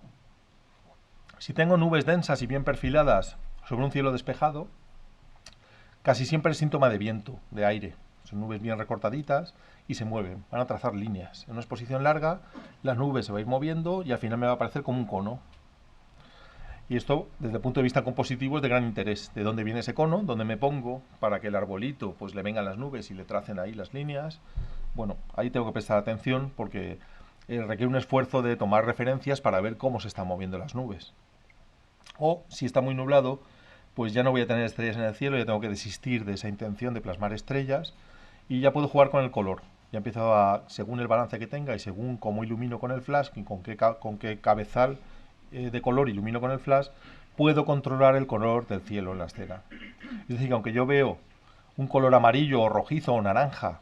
Si tengo nubes densas y bien perfiladas sobre un cielo despejado, casi siempre es síntoma de viento, de aire. Son nubes bien recortaditas y se mueven, van a trazar líneas. En una exposición larga, las nubes se van a ir moviendo y al final me va a aparecer como un cono. Y esto, desde el punto de vista compositivo, es de gran interés. ¿De dónde viene ese cono? ¿Dónde me pongo para que el arbolito pues le vengan las nubes y le tracen ahí las líneas? Bueno, ahí tengo que prestar atención porque requiere un esfuerzo de tomar referencias para ver cómo se están moviendo las nubes. O, si está muy nublado, pues ya no voy a tener estrellas en el cielo, ya tengo que desistir de esa intención de plasmar estrellas y ya puedo jugar con el color. Ya empiezo a, según el balance que tenga y según cómo ilumino con el flash, y con qué cabezal de color ilumino con el flash, puedo controlar el color del cielo en la escena. Es decir, que aunque yo veo un color amarillo o rojizo o naranja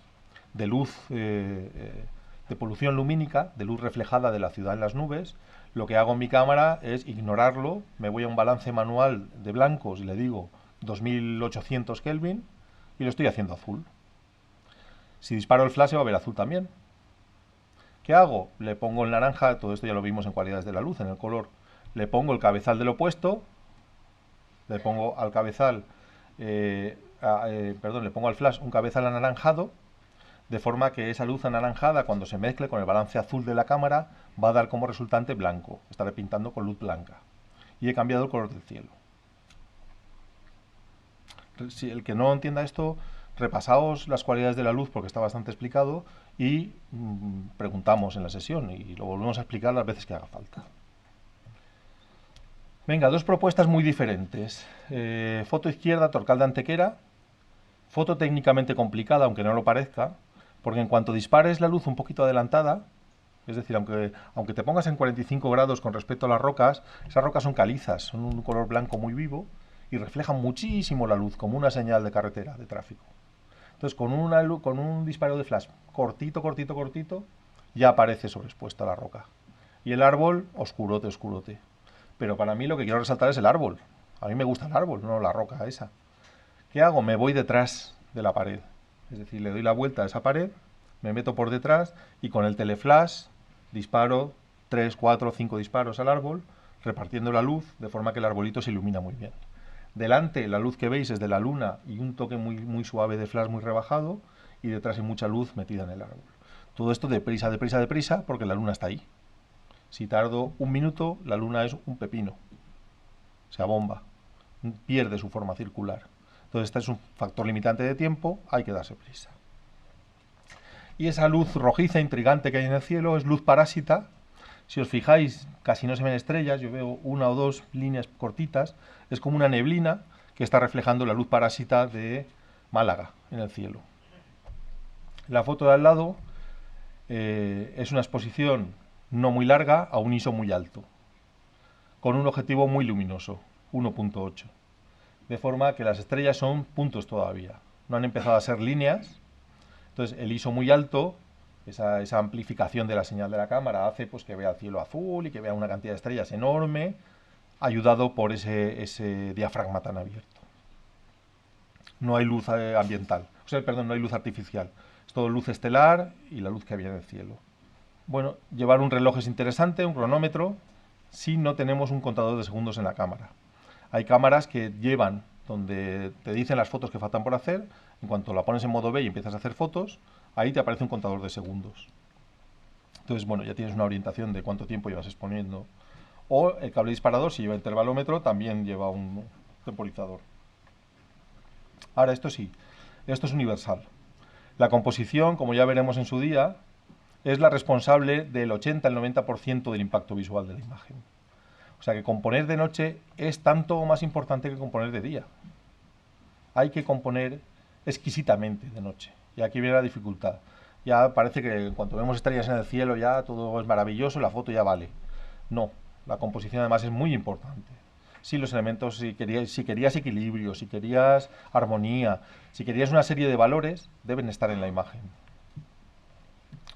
de luz, de polución lumínica, de luz reflejada de la ciudad en las nubes, lo que hago en mi cámara es ignorarlo, me voy a un balance manual de blancos y le digo 2800 Kelvin y lo estoy haciendo azul. Si disparo el flash se va a ver azul también. ¿Qué hago? Le pongo el naranja, todo esto ya lo vimos en cualidades de la luz, en el color. Le pongo el cabezal del opuesto, le pongo al cabezal, le pongo al flash un cabezal anaranjado, de forma que esa luz anaranjada, cuando se mezcle con el balance azul de la cámara, va a dar como resultante blanco. Estaré pintando con luz blanca. Y he cambiado el color del cielo. Si el que no entienda esto, repasaos las cualidades de la luz porque está bastante explicado y preguntamos en la sesión y lo volvemos a explicar las veces que haga falta. Venga, dos propuestas muy diferentes. Foto izquierda, Torcal de Antequera. Foto técnicamente complicada, aunque no lo parezca, porque en cuanto dispares la luz un poquito adelantada, es decir, aunque te pongas en 45 grados con respecto a las rocas, esas rocas son calizas, son un color blanco muy vivo y reflejan muchísimo la luz, como una señal de carretera, de tráfico. Entonces, con un disparo de flash cortito, cortito, cortito, ya aparece sobreexpuesta la roca. Y el árbol, oscurote, oscurote. Pero para mí lo que quiero resaltar es el árbol. A mí me gusta el árbol, no la roca esa. ¿Qué hago? Me voy detrás de la pared. Es decir, le doy la vuelta a esa pared, me meto por detrás y con el teleflash disparo 3, 4, 5 disparos al árbol, repartiendo la luz de forma que el arbolito se ilumina muy bien. Delante la luz que veis es de la luna y un toque muy, muy suave de flash muy rebajado y detrás hay mucha luz metida en el árbol. Todo esto deprisa, deprisa, deprisa porque la luna está ahí. Si tardo un minuto, la luna es un pepino. Se abomba. Pierde su forma circular. Entonces este es un factor limitante de tiempo, hay que darse prisa. Y esa luz rojiza, intrigante que hay en el cielo es luz parásita. Si os fijáis, casi no se ven estrellas, yo veo una o dos líneas cortitas. Es como una neblina que está reflejando la luz parásita de Málaga en el cielo. La foto de al lado es una exposición no muy larga a un ISO muy alto, con un objetivo muy luminoso, 1.8. De forma que las estrellas son puntos todavía, no han empezado a ser líneas. Entonces el ISO muy alto, esa amplificación de la señal de la cámara hace pues, que vea el cielo azul y que vea una cantidad de estrellas enorme, ayudado por ese diafragma tan abierto. No hay luz ambiental, no hay luz artificial, es todo luz estelar y la luz que había en el cielo. Bueno, llevar un reloj es interesante, un cronómetro, si no tenemos un contador de segundos en la cámara. Hay cámaras que llevan donde te dicen las fotos que faltan por hacer, en cuanto la pones en modo B y empiezas a hacer fotos, ahí te aparece un contador de segundos. Entonces, bueno, ya tienes una orientación de cuánto tiempo llevas exponiendo. O el cable disparador, si lleva intervalómetro, también lleva un temporizador. Ahora, esto sí, esto es universal. La composición, como ya veremos en su día, es la responsable del 80 al 90% del impacto visual de la imagen. O sea que componer de noche es tanto o más importante que componer de día. Hay que componer exquisitamente de noche. Y aquí viene la dificultad. Ya parece que en cuanto vemos estrellas en el cielo ya todo es maravilloso, la foto ya vale. No, la composición además es muy importante. Si los elementos, si querías equilibrio, si querías armonía, si querías una serie de valores, deben estar en la imagen.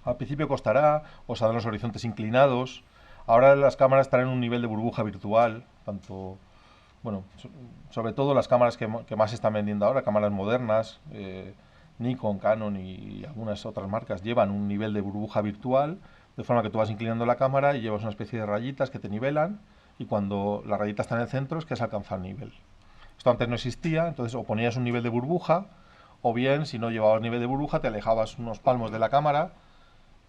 Al principio costará, os harán los horizontes inclinados. Ahora las cámaras estarán en un nivel de burbuja virtual, tanto, bueno, sobre todo las cámaras que más se están vendiendo ahora, cámaras modernas, Nikon, Canon y algunas otras marcas llevan un nivel de burbuja virtual, de forma que tú vas inclinando la cámara y llevas una especie de rayitas que te nivelan y cuando la rayita está en el centro es que has alcanzado el nivel. Esto antes no existía, entonces o ponías un nivel de burbuja, o bien, si no llevabas nivel de burbuja, te alejabas unos palmos de la cámara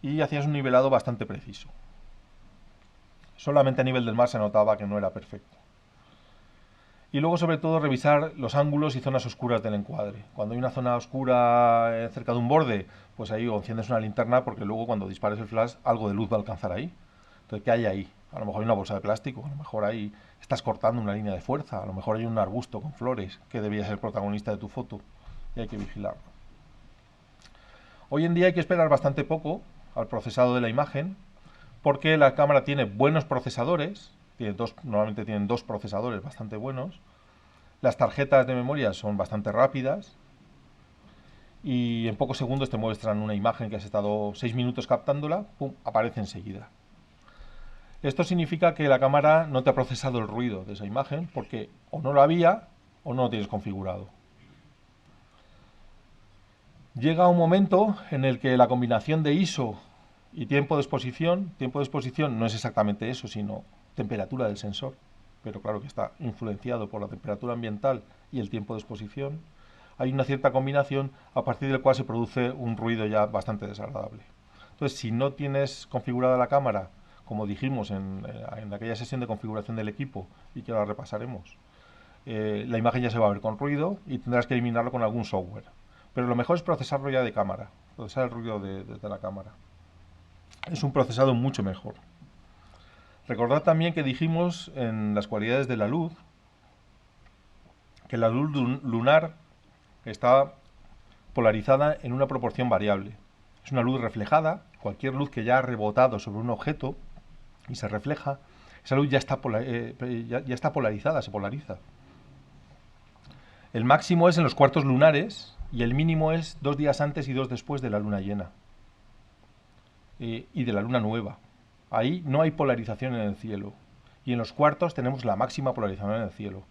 y hacías un nivelado bastante preciso. Solamente a nivel del mar se notaba que no era perfecto. Y luego, sobre todo, revisar los ángulos y zonas oscuras del encuadre. Cuando hay una zona oscura cerca de un borde, pues ahí o enciendes una linterna porque luego cuando dispares el flash algo de luz va a alcanzar ahí. Entonces, ¿qué hay ahí? A lo mejor hay una bolsa de plástico, a lo mejor ahí estás cortando una línea de fuerza, a lo mejor hay un arbusto con flores que debería ser el protagonista de tu foto y hay que vigilarlo. Hoy en día hay que esperar bastante poco al procesado de la imagen porque la cámara tiene buenos procesadores, normalmente tienen dos procesadores bastante buenos, las tarjetas de memoria son bastante rápidas y en pocos segundos te muestran una imagen que has estado 6 minutos captándola, pum, aparece enseguida. Esto significa que la cámara no te ha procesado el ruido de esa imagen porque o no lo había o no lo tienes configurado. Llega un momento en el que la combinación de ISO y tiempo de exposición no es exactamente eso, sino temperatura del sensor, pero claro que está influenciado por la temperatura ambiental y el tiempo de exposición, hay una cierta combinación a partir del cual se produce un ruido ya bastante desagradable. Entonces, si no tienes configurada la cámara, como dijimos en aquella sesión de configuración del equipo y que ahora repasaremos, la imagen ya se va a ver con ruido y tendrás que eliminarlo con algún software. Pero lo mejor es procesarlo ya de cámara, procesar el ruido desde la cámara. Es un procesado mucho mejor. Recordad también que dijimos en las cualidades de la luz que la luz lunar está polarizada en una proporción variable. Es una luz reflejada, cualquier luz que ya ha rebotado sobre un objeto y se refleja, esa luz ya está polarizada, se polariza. El máximo es en los cuartos lunares y el mínimo es 2 días antes y 2 después de la luna llena y de la luna nueva. Ahí no hay polarización en el cielo. Y en los cuartos tenemos la máxima polarización en el cielo.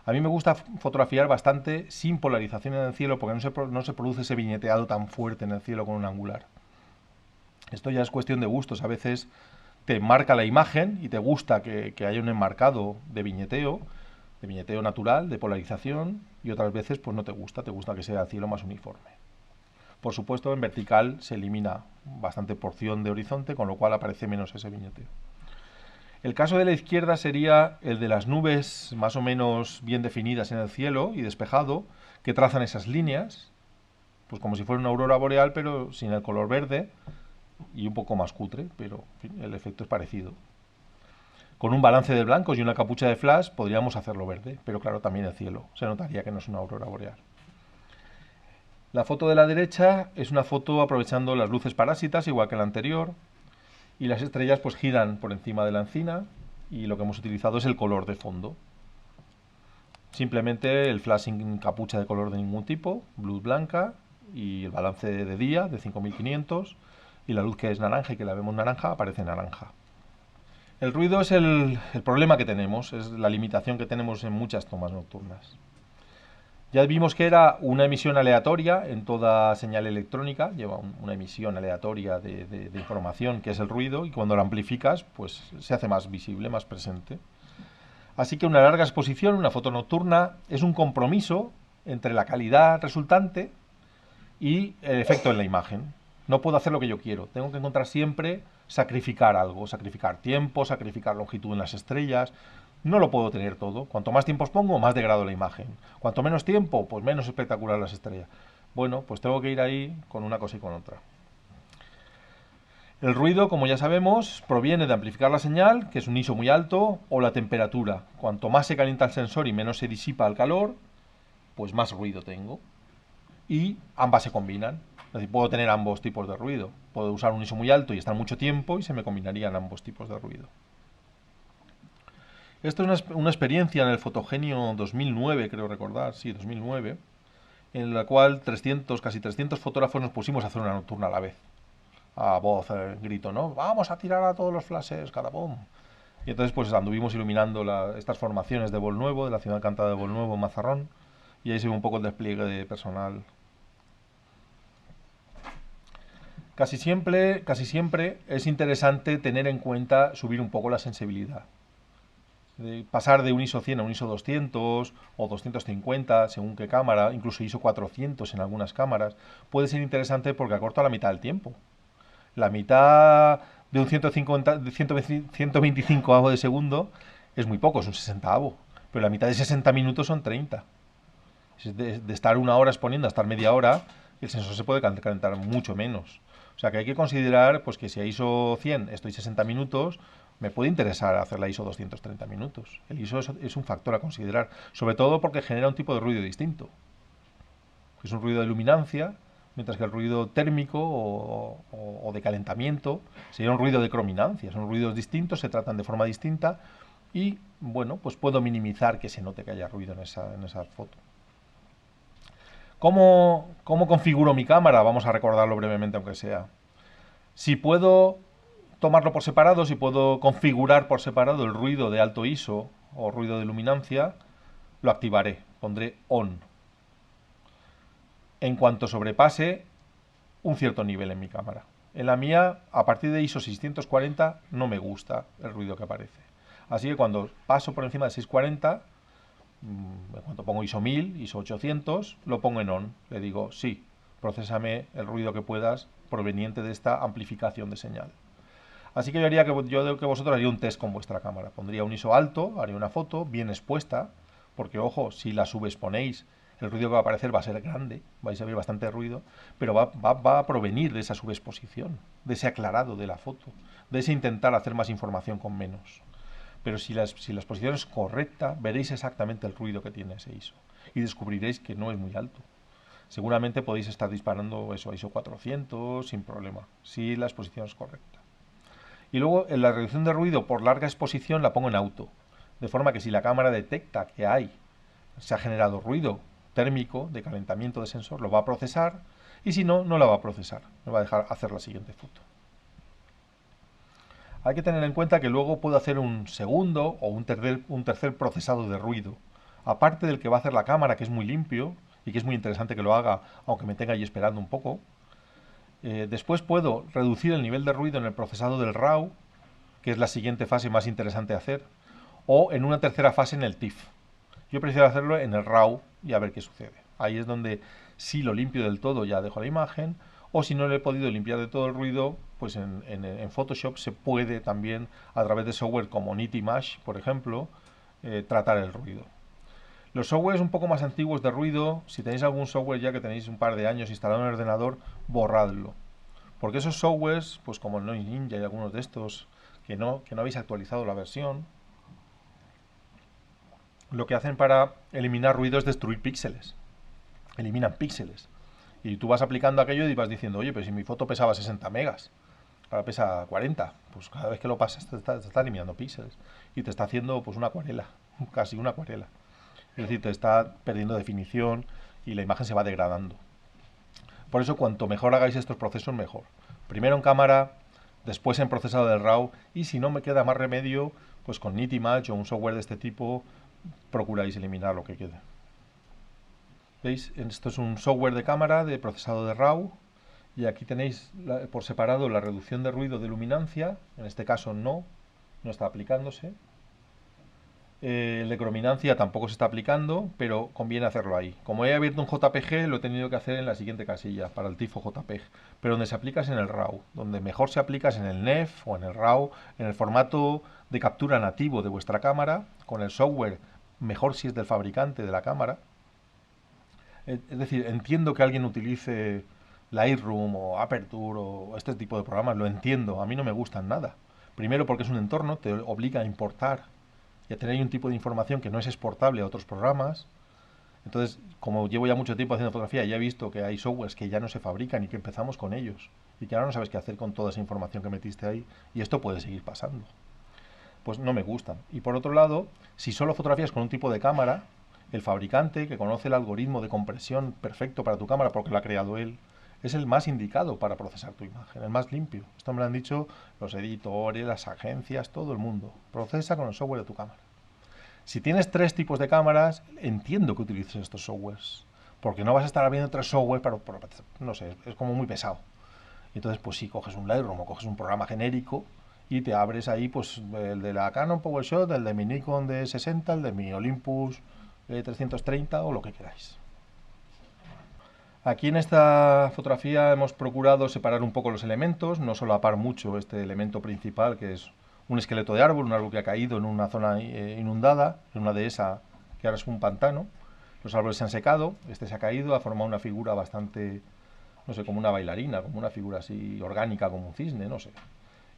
A mí me gusta fotografiar bastante sin polarización en el cielo porque no se produce ese viñeteado tan fuerte en el cielo con un angular. Esto ya es cuestión de gustos. A veces te marca la imagen y te gusta que haya un enmarcado de viñeteo natural, de polarización, y otras veces pues no te gusta que sea el cielo más uniforme. Por supuesto, en vertical se elimina bastante porción de horizonte, con lo cual aparece menos ese viñeteo. El caso de la izquierda sería el de las nubes más o menos bien definidas en el cielo y despejado, que trazan esas líneas, pues como si fuera una aurora boreal, pero sin el color verde y un poco más cutre, pero en fin, el efecto es parecido. Con un balance de blancos y una capucha de flash podríamos hacerlo verde, pero claro, también el cielo. Se notaría que no es una aurora boreal. La foto de la derecha es una foto aprovechando las luces parásitas, igual que la anterior, y las estrellas pues giran por encima de la encina y lo que hemos utilizado es el color de fondo. Simplemente el flash sin capucha de color de ningún tipo, luz blanca y el balance de día de 5500 y la luz que es naranja y que la vemos naranja aparece naranja. El ruido es el problema que tenemos, es la limitación que tenemos en muchas tomas nocturnas. Ya vimos que era una emisión aleatoria en toda señal electrónica, lleva una emisión aleatoria de información que es el ruido y cuando la amplificas pues se hace más visible, más presente. Así que una larga exposición, una foto nocturna, es un compromiso entre la calidad resultante y el efecto en la imagen. No puedo hacer lo que yo quiero, tengo que encontrar siempre sacrificar algo, sacrificar tiempo, sacrificar longitud en las estrellas. No lo puedo tener todo. Cuanto más tiempo os pongo, más degrado la imagen. Cuanto menos tiempo, pues menos espectacular las estrellas. Bueno, pues tengo que ir ahí con una cosa y con otra. El ruido, como ya sabemos, proviene de amplificar la señal, que es un ISO muy alto, o la temperatura. Cuanto más se calienta el sensor y menos se disipa el calor, pues más ruido tengo. Y ambas se combinan. Es decir, puedo tener ambos tipos de ruido. Puedo usar un ISO muy alto y estar mucho tiempo y se me combinarían ambos tipos de ruido. Esto es una experiencia en el Fotogenio 2009, creo recordar, sí, 2009, en la cual casi 300 fotógrafos nos pusimos a hacer una nocturna a la vez. A voz, grito, ¿no? Vamos a tirar a todos los flashes, cada pum. Y entonces pues anduvimos iluminando estas formaciones de Bol Nuevo, de la ciudad encantada de Bol Nuevo, en Mazarrón, y ahí se ve un poco el despliegue de personal. Casi siempre es interesante tener en cuenta subir un poco la sensibilidad. pasar de un ISO 100 a un ISO 200 o 250, según qué cámara, incluso ISO 400 en algunas cámaras, puede ser interesante porque acorta la mitad del tiempo. La mitad de un 150, de 125avo de segundo es muy poco, es un 60avo. Pero la mitad de 60 minutos son 30. De estar una hora exponiendo a estar media hora, el sensor se puede calentar mucho menos. O sea que hay que considerar pues, que si a ISO 100 estoy 60 minutos, me puede interesar hacer la ISO 230 minutos. El ISO es un factor a considerar, sobre todo porque genera un tipo de ruido distinto. Es un ruido de luminancia, mientras que el ruido térmico o de calentamiento sería un ruido de crominancia. Son ruidos distintos, se tratan de forma distinta y, bueno, pues puedo minimizar que se note que haya ruido en esa foto. ¿Cómo configuro mi cámara? Vamos a recordarlo brevemente, aunque sea. Si puedo tomarlo por separado, si puedo configurar por separado el ruido de alto ISO o ruido de luminancia, lo activaré, pondré on. En cuanto sobrepase un cierto nivel en mi cámara. En la mía, a partir de ISO 640, no me gusta el ruido que aparece. Así que cuando paso por encima de 640, cuando pongo ISO 1000, ISO 800, lo pongo en on. Le digo, sí, procésame el ruido que puedas proveniente de esta amplificación de señal. Así que yo haría que vosotros haría un test con vuestra cámara. Pondría un ISO alto, haría una foto bien expuesta, porque ojo, si la subexponéis, el ruido que va a aparecer va a ser grande, vais a ver bastante ruido, pero va a provenir de esa subexposición, de ese aclarado de la foto, de ese intentar hacer más información con menos. Pero si la exposición es correcta, veréis exactamente el ruido que tiene ese ISO y descubriréis que no es muy alto. Seguramente podéis estar disparando eso a ISO 400 sin problema, si la exposición es correcta. Y luego en la reducción de ruido por larga exposición la pongo en auto, de forma que si la cámara detecta que se ha generado ruido térmico de calentamiento de sensor, lo va a procesar y si no, no la va a procesar, me va a dejar hacer la siguiente foto. Hay que tener en cuenta que luego puedo hacer un segundo o un tercer procesado de ruido, aparte del que va a hacer la cámara, que es muy limpio y que es muy interesante que lo haga, aunque me tenga ahí esperando un poco. Después puedo reducir el nivel de ruido en el procesado del RAW, que es la siguiente fase más interesante de hacer, o en una tercera fase en el TIFF. Yo prefiero hacerlo en el RAW y a ver qué sucede. Ahí es donde si lo limpio del todo ya dejo la imagen, o si no le he podido limpiar de todo el ruido, pues en Photoshop se puede también, a través de software como Nitimesh, por ejemplo, tratar el ruido. Los softwares un poco más antiguos de ruido, si tenéis algún software ya que tenéis un par de años instalado en el ordenador, borradlo. Porque esos softwares, pues como el Noise Ninja y algunos de estos, que no habéis actualizado la versión, lo que hacen para eliminar ruido es destruir píxeles. Eliminan píxeles. Y tú vas aplicando aquello y vas diciendo, oye, pero si mi foto pesaba 60 megas, ahora pesa 40, pues cada vez que lo pasas te está eliminando píxeles. Y te está haciendo pues una acuarela, casi una acuarela. Es decir, te está perdiendo definición y la imagen se va degradando. Por eso, cuanto mejor hagáis estos procesos, mejor. Primero en cámara, después en procesado del RAW, y si no me queda más remedio, pues con Nitimesh o un software de este tipo, procuráis eliminar lo que quede. ¿Veis? Esto es un software de cámara de procesado de RAW, y aquí tenéis por separado la reducción de ruido de luminancia, en este caso no está aplicándose. El de crominancia tampoco se está aplicando, pero conviene hacerlo ahí. Como he abierto un JPG, lo he tenido que hacer en la siguiente casilla, para el tifo JPG. Pero donde se aplica es en el RAW. Donde mejor se aplica es en el NEF o en el RAW, en el formato de captura nativo de vuestra cámara, con el software, mejor si es del fabricante de la cámara. Es decir, entiendo que alguien utilice Lightroom o Aperture o este tipo de programas, lo entiendo, a mí no me gustan nada. Primero porque es un entorno, te obliga a importar y a tener ahí un tipo de información que no es exportable a otros programas. Entonces, como llevo ya mucho tiempo haciendo fotografía, ya he visto que hay softwares que ya no se fabrican y que empezamos con ellos y que ahora no sabes qué hacer con toda esa información que metiste ahí, y esto puede seguir pasando. Pues no me gustan. Y por otro lado, si solo fotografías con un tipo de cámara, el fabricante que conoce el algoritmo de compresión perfecto para tu cámara porque lo ha creado él, es el más indicado para procesar tu imagen, el más limpio. Esto me lo han dicho los editores, las agencias, todo el mundo. Procesa con el software de tu cámara. Si tienes 3 tipos de cámaras, entiendo que utilices estos softwares, porque no vas a estar abriendo 3 softwares no sé, es como muy pesado. Entonces, pues sí, coges un Lightroom o coges un programa genérico y te abres ahí pues el de la Canon PowerShot, el de mi Nikon D60, el de mi Olympus 330 o lo que queráis. Aquí en esta fotografía hemos procurado separar un poco los elementos, no solapar mucho este elemento principal, que es un esqueleto de árbol, un árbol que ha caído en una zona inundada, en una dehesa que ahora es un pantano. Los árboles se han secado, este se ha caído, ha formado una figura bastante, no sé, como una bailarina, como una figura así orgánica, como un cisne, no sé.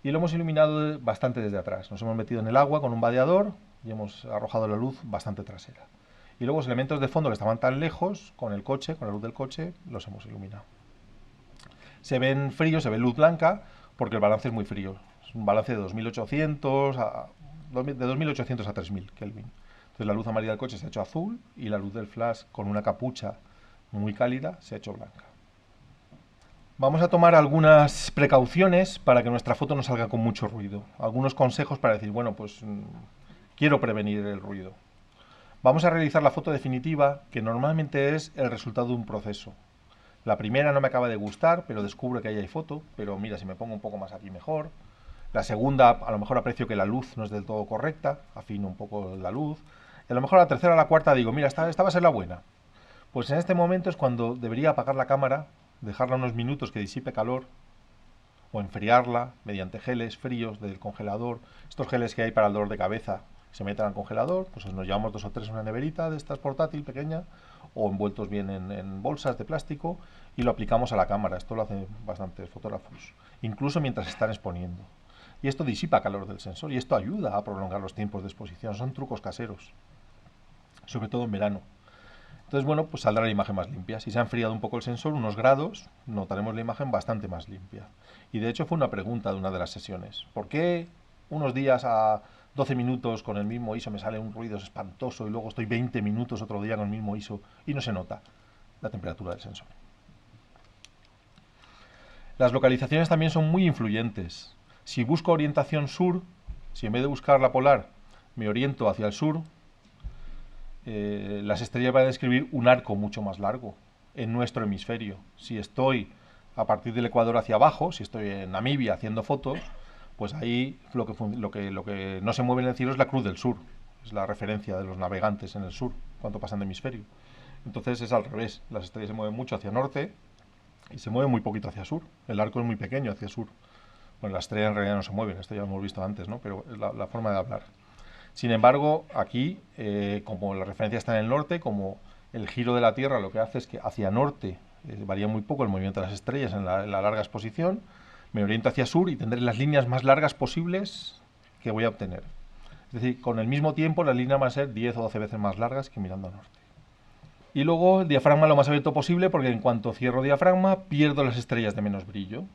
Y lo hemos iluminado bastante desde atrás. Nos hemos metido en el agua con un vadeador y hemos arrojado la luz bastante trasera. Y luego los elementos de fondo que estaban tan lejos, con el coche, con la luz del coche, los hemos iluminado. Se ven fríos, se ve luz blanca, porque el balance es muy frío. Es un balance de 2800 a 3000 Kelvin. Entonces la luz amarilla del coche se ha hecho azul y la luz del flash con una capucha muy cálida se ha hecho blanca. Vamos a tomar algunas precauciones para que nuestra foto no salga con mucho ruido. Algunos consejos para decir, bueno, pues quiero prevenir el ruido. Vamos a realizar la foto definitiva, que normalmente es el resultado de un proceso. La primera no me acaba de gustar, pero descubro que ahí hay foto, pero mira, si me pongo un poco más aquí mejor. La segunda, a lo mejor aprecio que la luz no es del todo correcta, afino un poco la luz. Y a lo mejor la tercera o la cuarta digo, mira, esta va a ser la buena. Pues en este momento es cuando debería apagar la cámara, dejarla unos minutos que disipe calor, o enfriarla mediante geles fríos del congelador. Estos geles que hay para el dolor de cabeza se meten al congelador, pues nos llevamos 2 o 3 en una neverita de estas portátil pequeña, o envueltos bien en bolsas de plástico, y lo aplicamos a la cámara. Esto lo hacen bastantes fotógrafos, incluso mientras están exponiendo. Y esto disipa calor del sensor y esto ayuda a prolongar los tiempos de exposición. Son trucos caseros, sobre todo en verano. Entonces, bueno, pues saldrá la imagen más limpia. Si se ha enfriado un poco el sensor, unos grados, notaremos la imagen bastante más limpia. Y de hecho fue una pregunta de una de las sesiones. ¿Por qué unos días a 12 minutos con el mismo ISO me sale un ruido espantoso y luego estoy 20 minutos otro día con el mismo ISO y no se nota la temperatura del sensor? Las localizaciones también son muy influyentes. Si busco orientación sur, si en vez de buscar la polar me oriento hacia el sur, las estrellas van a describir un arco mucho más largo en nuestro hemisferio. Si estoy a partir del Ecuador hacia abajo, si estoy en Namibia haciendo fotos, pues ahí lo que no se mueve en el cielo es la Cruz del Sur, es la referencia de los navegantes en el sur, cuando pasan de hemisferio. Entonces es al revés, las estrellas se mueven mucho hacia norte y se mueven muy poquito hacia sur, el arco es muy pequeño hacia sur. Bueno, las estrellas en realidad no se mueven, esto ya lo hemos visto antes, ¿no? Pero es la forma de hablar. Sin embargo, aquí, como la referencia está en el norte, como el giro de la Tierra lo que hace es que hacia norte varía muy poco el movimiento de las estrellas en la larga exposición, me oriento hacia sur y tendré las líneas más largas posibles que voy a obtener. Es decir, con el mismo tiempo las líneas van a ser 10 o 12 veces más largas que mirando al norte. Y luego el diafragma lo más abierto posible, porque en cuanto cierro diafragma pierdo las estrellas de menos brillo.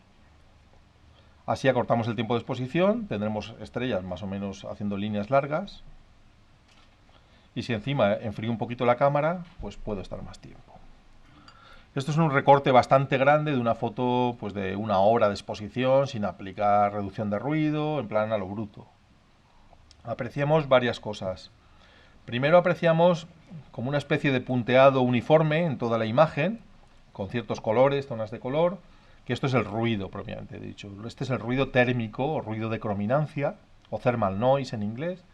Así acortamos el tiempo de exposición, tendremos estrellas más o menos haciendo líneas largas. Y si encima enfrío un poquito la cámara, pues puedo estar más tiempo. Esto es un recorte bastante grande de una foto pues de 1 hora de exposición, sin aplicar reducción de ruido, en plan a lo bruto. Apreciamos varias cosas. Primero apreciamos como una especie de punteado uniforme en toda la imagen, con ciertos colores, zonas de color, que esto es el ruido propiamente dicho. Este es el ruido térmico o ruido de crominancia, o thermal noise en inglés,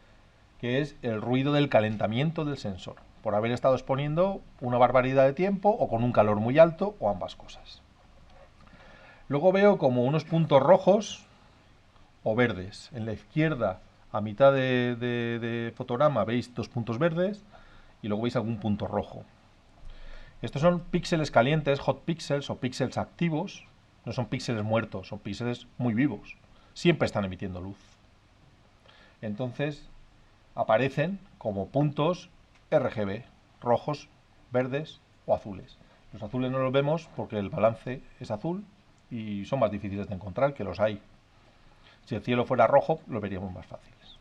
que es el ruido del calentamiento del sensor, por haber estado exponiendo una barbaridad de tiempo o con un calor muy alto o ambas cosas. Luego veo como unos puntos rojos o verdes. En la izquierda, a mitad de fotograma, veis 2 puntos verdes y luego veis algún punto rojo. Estos son píxeles calientes, hot píxeles o píxeles activos. No son píxeles muertos, son píxeles muy vivos. Siempre están emitiendo luz. Entonces aparecen como puntos RGB, rojos, verdes o azules. Los azules no los vemos porque el balance es azul y son más difíciles de encontrar, que los hay. Si el cielo fuera rojo, lo veríamos más fáciles.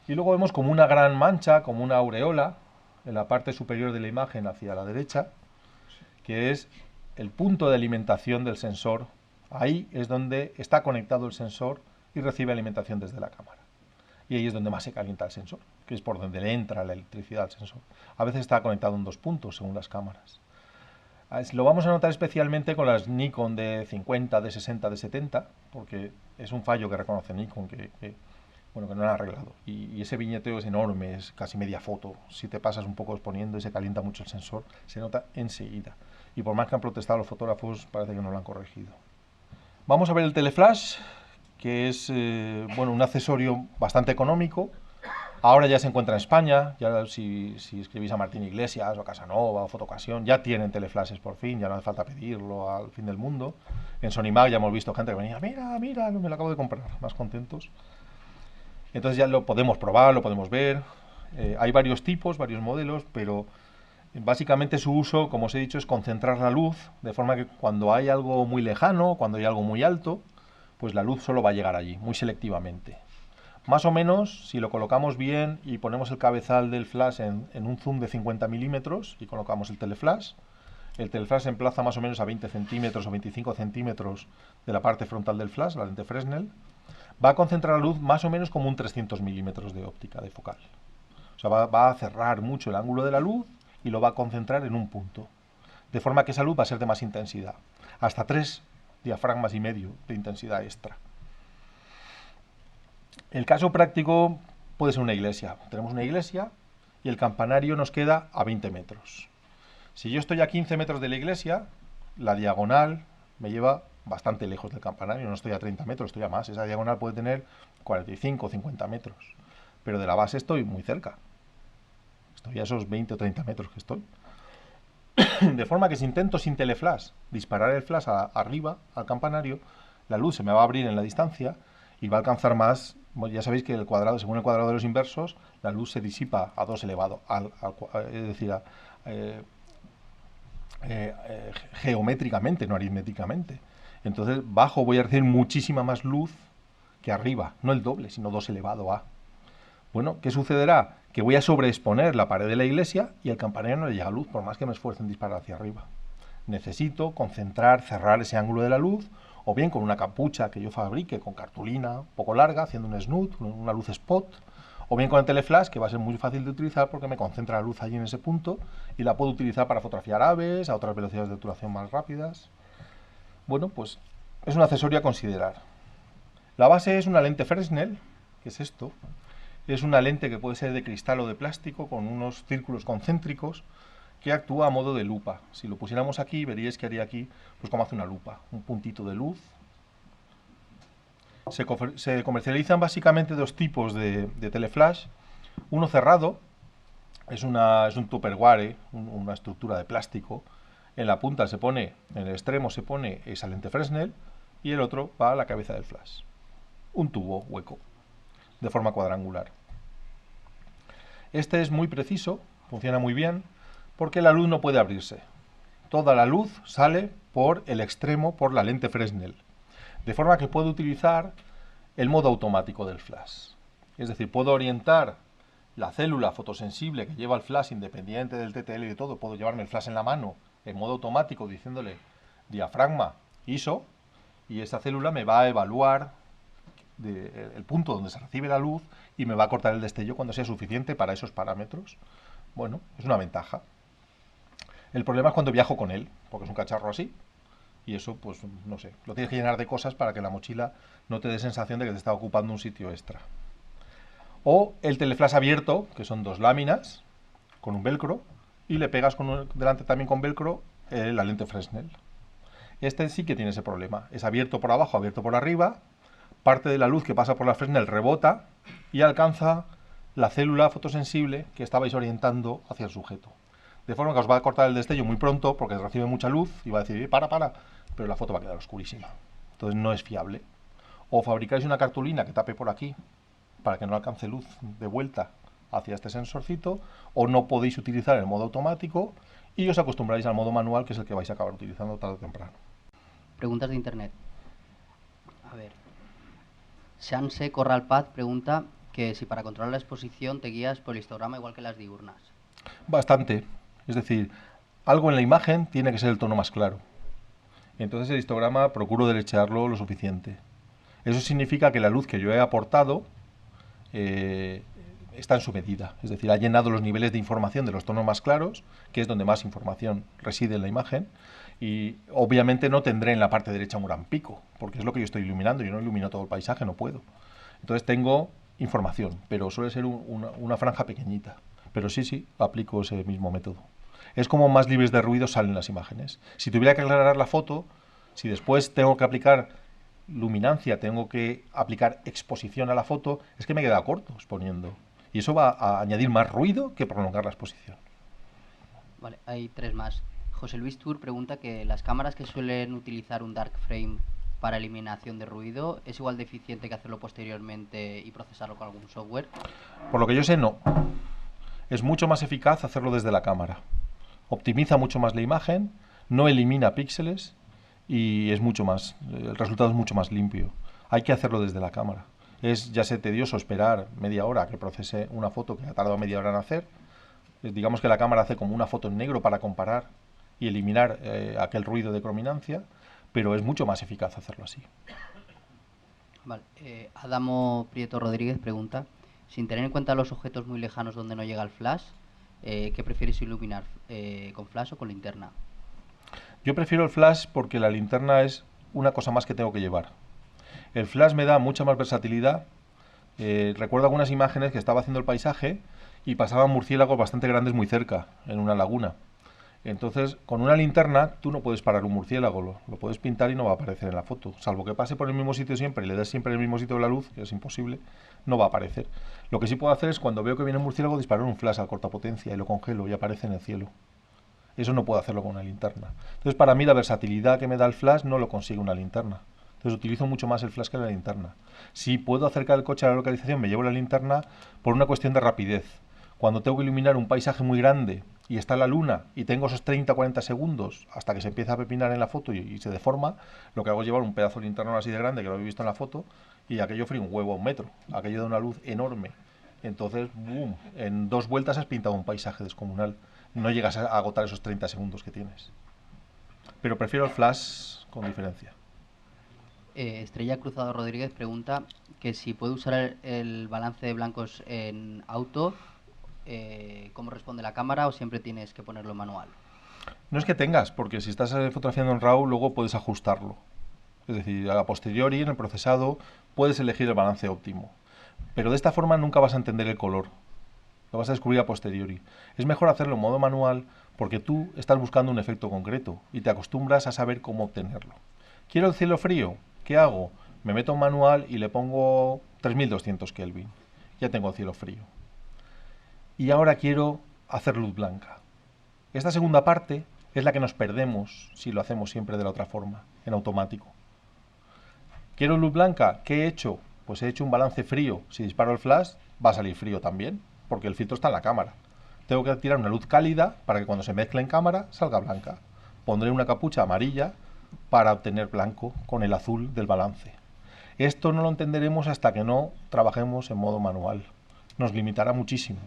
Y luego vemos como una gran mancha, como una aureola, en la parte superior de la imagen hacia la derecha, que es el punto de alimentación del sensor. Ahí es donde está conectado el sensor y recibe alimentación desde la cámara. Y ahí es donde más se calienta el sensor, que es por donde le entra la electricidad al sensor. A veces está conectado en 2 puntos según las cámaras. Lo vamos a notar especialmente con las Nikon de 50, de 60, de 70, porque es un fallo que reconoce Nikon bueno, que no lo han arreglado. Y ese viñeteo es enorme, es casi media foto. Si te pasas un poco exponiendo y se calienta mucho el sensor, se nota enseguida. Y por más que han protestado los fotógrafos, parece que no lo han corregido. Vamos a ver el teleflash, que es bueno, un accesorio bastante económico. Ahora ya se encuentra en España, ya si escribís a Martín Iglesias o a Casanova o Fotocasión, ya tienen teleflashes por fin, ya no hace falta pedirlo al fin del mundo. En Sonimac ya hemos visto gente que venía, mira, mira, me lo acabo de comprar, más contentos. Entonces ya lo podemos probar, lo podemos ver. Hay varios tipos, varios modelos, pero básicamente su uso, como os he dicho, es concentrar la luz, de forma que cuando hay algo muy lejano, cuando hay algo muy alto, pues la luz solo va a llegar allí, muy selectivamente. Más o menos, si lo colocamos bien y ponemos el cabezal del flash en un zoom de 50 milímetros y colocamos el teleflash se emplaza más o menos a 20 centímetros o 25 centímetros de la parte frontal del flash, la lente Fresnel, va a concentrar la luz más o menos como un 300 milímetros de óptica, de focal. O sea, va a cerrar mucho el ángulo de la luz y lo va a concentrar en un punto. De forma que esa luz va a ser de más intensidad. Hasta 3 diafragmas y medio de intensidad extra. El caso práctico puede ser una iglesia. Tenemos una iglesia y el campanario nos queda a 20 metros. Si yo estoy a 15 metros de la iglesia, la diagonal me lleva bastante lejos del campanario. No estoy a 30 metros, estoy a más. Esa diagonal puede tener 45 o 50 metros. Pero de la base estoy muy cerca. Estoy a esos 20 o 30 metros que estoy. De forma que si intento sin teleflash disparar el flash arriba, al campanario, la luz se me va a abrir en la distancia y va a alcanzar más. Bueno, ya sabéis que el cuadrado, según el cuadrado de los inversos, la luz se disipa a 2 elevado, es decir, geométricamente, no aritméticamente. Entonces, bajo voy a recibir muchísima más luz que arriba, no el doble, sino 2 elevado a. Bueno, ¿qué sucederá? Que voy a sobreexponer la pared de la iglesia y al campanario no le llega luz, por más que me esfuerce en disparar hacia arriba. Necesito concentrar, cerrar ese ángulo de la luz, o bien con una capucha que yo fabrique con cartulina un poco larga, haciendo un snoot, una luz spot, o bien con el teleflash, que va a ser muy fácil de utilizar porque me concentra la luz allí en ese punto y la puedo utilizar para fotografiar aves a otras velocidades de obturación más rápidas. Bueno, pues es un accesorio a considerar. La base es una lente Fresnel, que es esto. Es una lente que puede ser de cristal o de plástico con unos círculos concéntricos que actúa a modo de lupa. Si lo pusiéramos aquí, veríais que haría aquí, pues como hace una lupa, un puntito de luz. Se comercializan básicamente dos tipos de teleflash. Uno cerrado, es un Tupperware, una estructura de plástico. En la punta se pone, en el extremo se pone esa lente Fresnel y el otro va a la cabeza del flash. Un tubo hueco, de forma cuadrangular. Este es muy preciso, funciona muy bien, porque la luz no puede abrirse. Toda la luz sale por el extremo, por la lente Fresnel. De forma que puedo utilizar el modo automático del flash. Es decir, puedo orientar la célula fotosensible que lleva el flash independiente del TTL y de todo. Puedo llevarme el flash en la mano en modo automático diciéndole diafragma ISO y esa célula me va a evaluar el punto donde se recibe la luz y me va a cortar el destello cuando sea suficiente para esos parámetros. Bueno, es una ventaja. El problema es cuando viajo con él, porque es un cacharro así, y eso, pues, no sé, lo tienes que llenar de cosas para que la mochila no te dé sensación de que te está ocupando un sitio extra. O el teleflash abierto, que son dos láminas con un velcro, y le pegas delante también con velcro la lente Fresnel. Este sí que tiene ese problema. Es abierto por abajo, abierto por arriba. Parte de la luz que pasa por la Fresnel rebota y alcanza la célula fotosensible que estabais orientando hacia el sujeto. De forma que os va a cortar el destello muy pronto porque recibe mucha luz y va a decir, para, pero la foto va a quedar oscurísima. Entonces no es fiable. O fabricáis una cartulina que tape por aquí para que no alcance luz de vuelta hacia este sensorcito, o no podéis utilizar el modo automático y os acostumbráis al modo manual, que es el que vais a acabar utilizando tarde o temprano. Preguntas de internet. A ver. Shanse Corralpaz pregunta que si para controlar la exposición te guías por el histograma igual que las diurnas. Bastante. Es decir, algo en la imagen tiene que ser el tono más claro. Entonces el histograma procuro derechearlo lo suficiente. Eso significa que la luz que yo he aportado está en su medida. Es decir, ha llenado los niveles de información de los tonos más claros, que es donde más información reside en la imagen, y obviamente no tendré en la parte derecha un gran pico, porque es lo que yo estoy iluminando. Yo no ilumino todo el paisaje, no puedo. Entonces tengo información, pero suele ser una franja pequeñita. Pero sí, aplico ese mismo método. Es como más libres de ruido salen las imágenes. Si tuviera que aclarar la foto, si después tengo que aplicar luminancia, tengo que aplicar exposición a la foto, es que me queda corto exponiendo. Y eso va a añadir más ruido que prolongar la exposición. Vale, hay 3 más. José Luis Tour pregunta que las cámaras que suelen utilizar un dark frame para eliminación de ruido, ¿es igual de eficiente que hacerlo posteriormente y procesarlo con algún software? Por lo que yo sé, no. Es mucho más eficaz hacerlo desde la cámara. Optimiza mucho más la imagen, no elimina píxeles y es mucho más, el resultado es mucho más limpio. Hay que hacerlo desde la cámara. Es ya sé tedioso esperar media hora que procese una foto que ha tardado media hora en hacer. Digamos que la cámara hace como una foto en negro para comparar y eliminar aquel ruido de crominancia, pero es mucho más eficaz hacerlo así. Vale, Adamo Prieto Rodríguez pregunta, sin tener en cuenta los objetos muy lejanos donde no llega el flash, ¿qué prefieres iluminar, con flash o con linterna? Yo prefiero el flash porque la linterna es una cosa más que tengo que llevar. El flash me da mucha más versatilidad. Recuerdo algunas imágenes que estaba haciendo el paisaje y pasaban murciélagos bastante grandes muy cerca, en una laguna. Entonces, con una linterna tú no puedes parar un murciélago, lo puedes pintar y no va a aparecer en la foto. Salvo que pase por el mismo sitio siempre y le des siempre el mismo sitio de la luz, que es imposible, no va a aparecer. Lo que sí puedo hacer es cuando veo que viene un murciélago disparar un flash a corta potencia y lo congelo y aparece en el cielo. Eso no puedo hacerlo con una linterna. Entonces, para mí la versatilidad que me da el flash no lo consigue una linterna. Entonces utilizo mucho más el flash que la linterna. Si puedo acercar el coche a la localización, me llevo la linterna por una cuestión de rapidez. Cuando tengo que iluminar un paisaje muy grande y está la luna y tengo esos 30-40 segundos hasta que se empieza a pepinar en la foto y se deforma, lo que hago es llevar un pedazo de linterna así de grande, que lo habéis visto en la foto, y aquello frío un huevo a 1 metro. Aquello da una luz enorme. Entonces, boom, en 2 vueltas has pintado un paisaje descomunal. No llegas a agotar esos 30 segundos que tienes. Pero prefiero el flash con diferencia. Estrella Cruzado Rodríguez pregunta que si puede usar el balance de blancos en auto, cómo responde la cámara o siempre tienes que ponerlo manual. No es que tengas, porque si estás fotografiando en RAW, luego puedes ajustarlo. Es decir, a posteriori, en el procesado, puedes elegir el balance óptimo. Pero de esta forma nunca vas a entender el color. Lo vas a descubrir a posteriori. Es mejor hacerlo en modo manual porque tú estás buscando un efecto concreto y te acostumbras a saber cómo obtenerlo. ¿Quiero el cielo frío? ¿Qué hago? Me meto en manual y le pongo 3200 Kelvin. Ya tengo el cielo frío. Y ahora quiero hacer luz blanca. Esta segunda parte es la que nos perdemos si lo hacemos siempre de la otra forma, en automático. ¿Quiero luz blanca? ¿Qué he hecho? Pues he hecho un balance frío. Si disparo el flash, va a salir frío también, porque el filtro está en la cámara. Tengo que tirar una luz cálida para que cuando se mezcle en cámara salga blanca. Pondré una capucha amarilla para obtener blanco con el azul del balance. Esto no lo entenderemos hasta que no trabajemos en modo manual. Nos limitará muchísimo.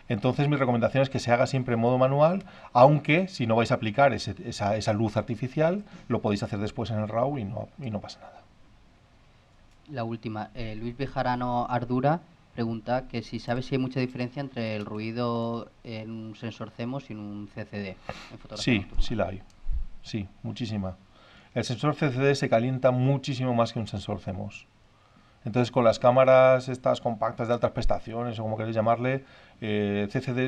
Entonces mi recomendación es que se haga siempre en modo manual, aunque si no vais a aplicar esa luz artificial, lo podéis hacer después en el RAW y no pasa nada. La última, Luis Bejarano Ardura pregunta que si sabes si hay mucha diferencia entre el ruido en un sensor CMOS y en un CCD en fotografía nocturna. Sí la hay. Sí, muchísima. El sensor CCD se calienta muchísimo más que un sensor CMOS. Entonces, con las cámaras estas compactas de altas prestaciones, o como queréis llamarle, CCD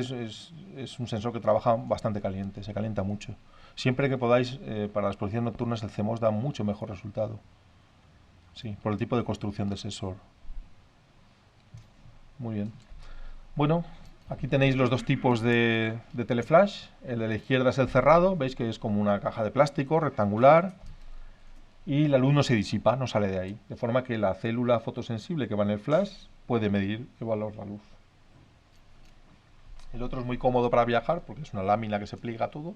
es un sensor que trabaja bastante caliente, se calienta mucho. Siempre que podáis, para las exposiciones nocturnas, el CMOS da mucho mejor resultado. Sí, por el tipo de construcción del sensor. Muy bien. Bueno, aquí tenéis los dos tipos de teleflash. El de la izquierda es el cerrado, veis que es como una caja de plástico rectangular. Y la luz no se disipa, no sale de ahí. De forma que la célula fotosensible que va en el flash puede medir el valor de la luz. El otro es muy cómodo para viajar porque es una lámina que se pliega todo.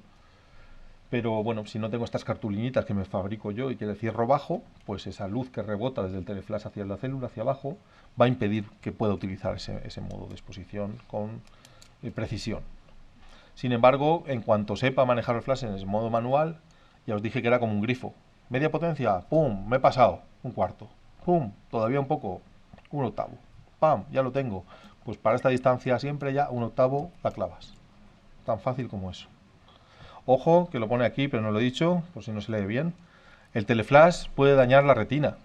Pero bueno, si no tengo estas cartulinitas que me fabrico yo y que le cierro bajo, pues esa luz que rebota desde el teleflash hacia la célula, hacia abajo, va a impedir que pueda utilizar ese modo de exposición con precisión. Sin embargo, en cuanto sepa manejar el flash en ese modo manual, ya os dije que era como un grifo. Media potencia, pum, me he pasado, 1/4. Pum, todavía un poco, 1/8. Pam, ya lo tengo. Pues para esta distancia siempre ya 1/8 la clavas. Tan fácil como eso. Ojo, que lo pone aquí, pero no lo he dicho, por si no se lee bien. El teleflash puede dañar la retina,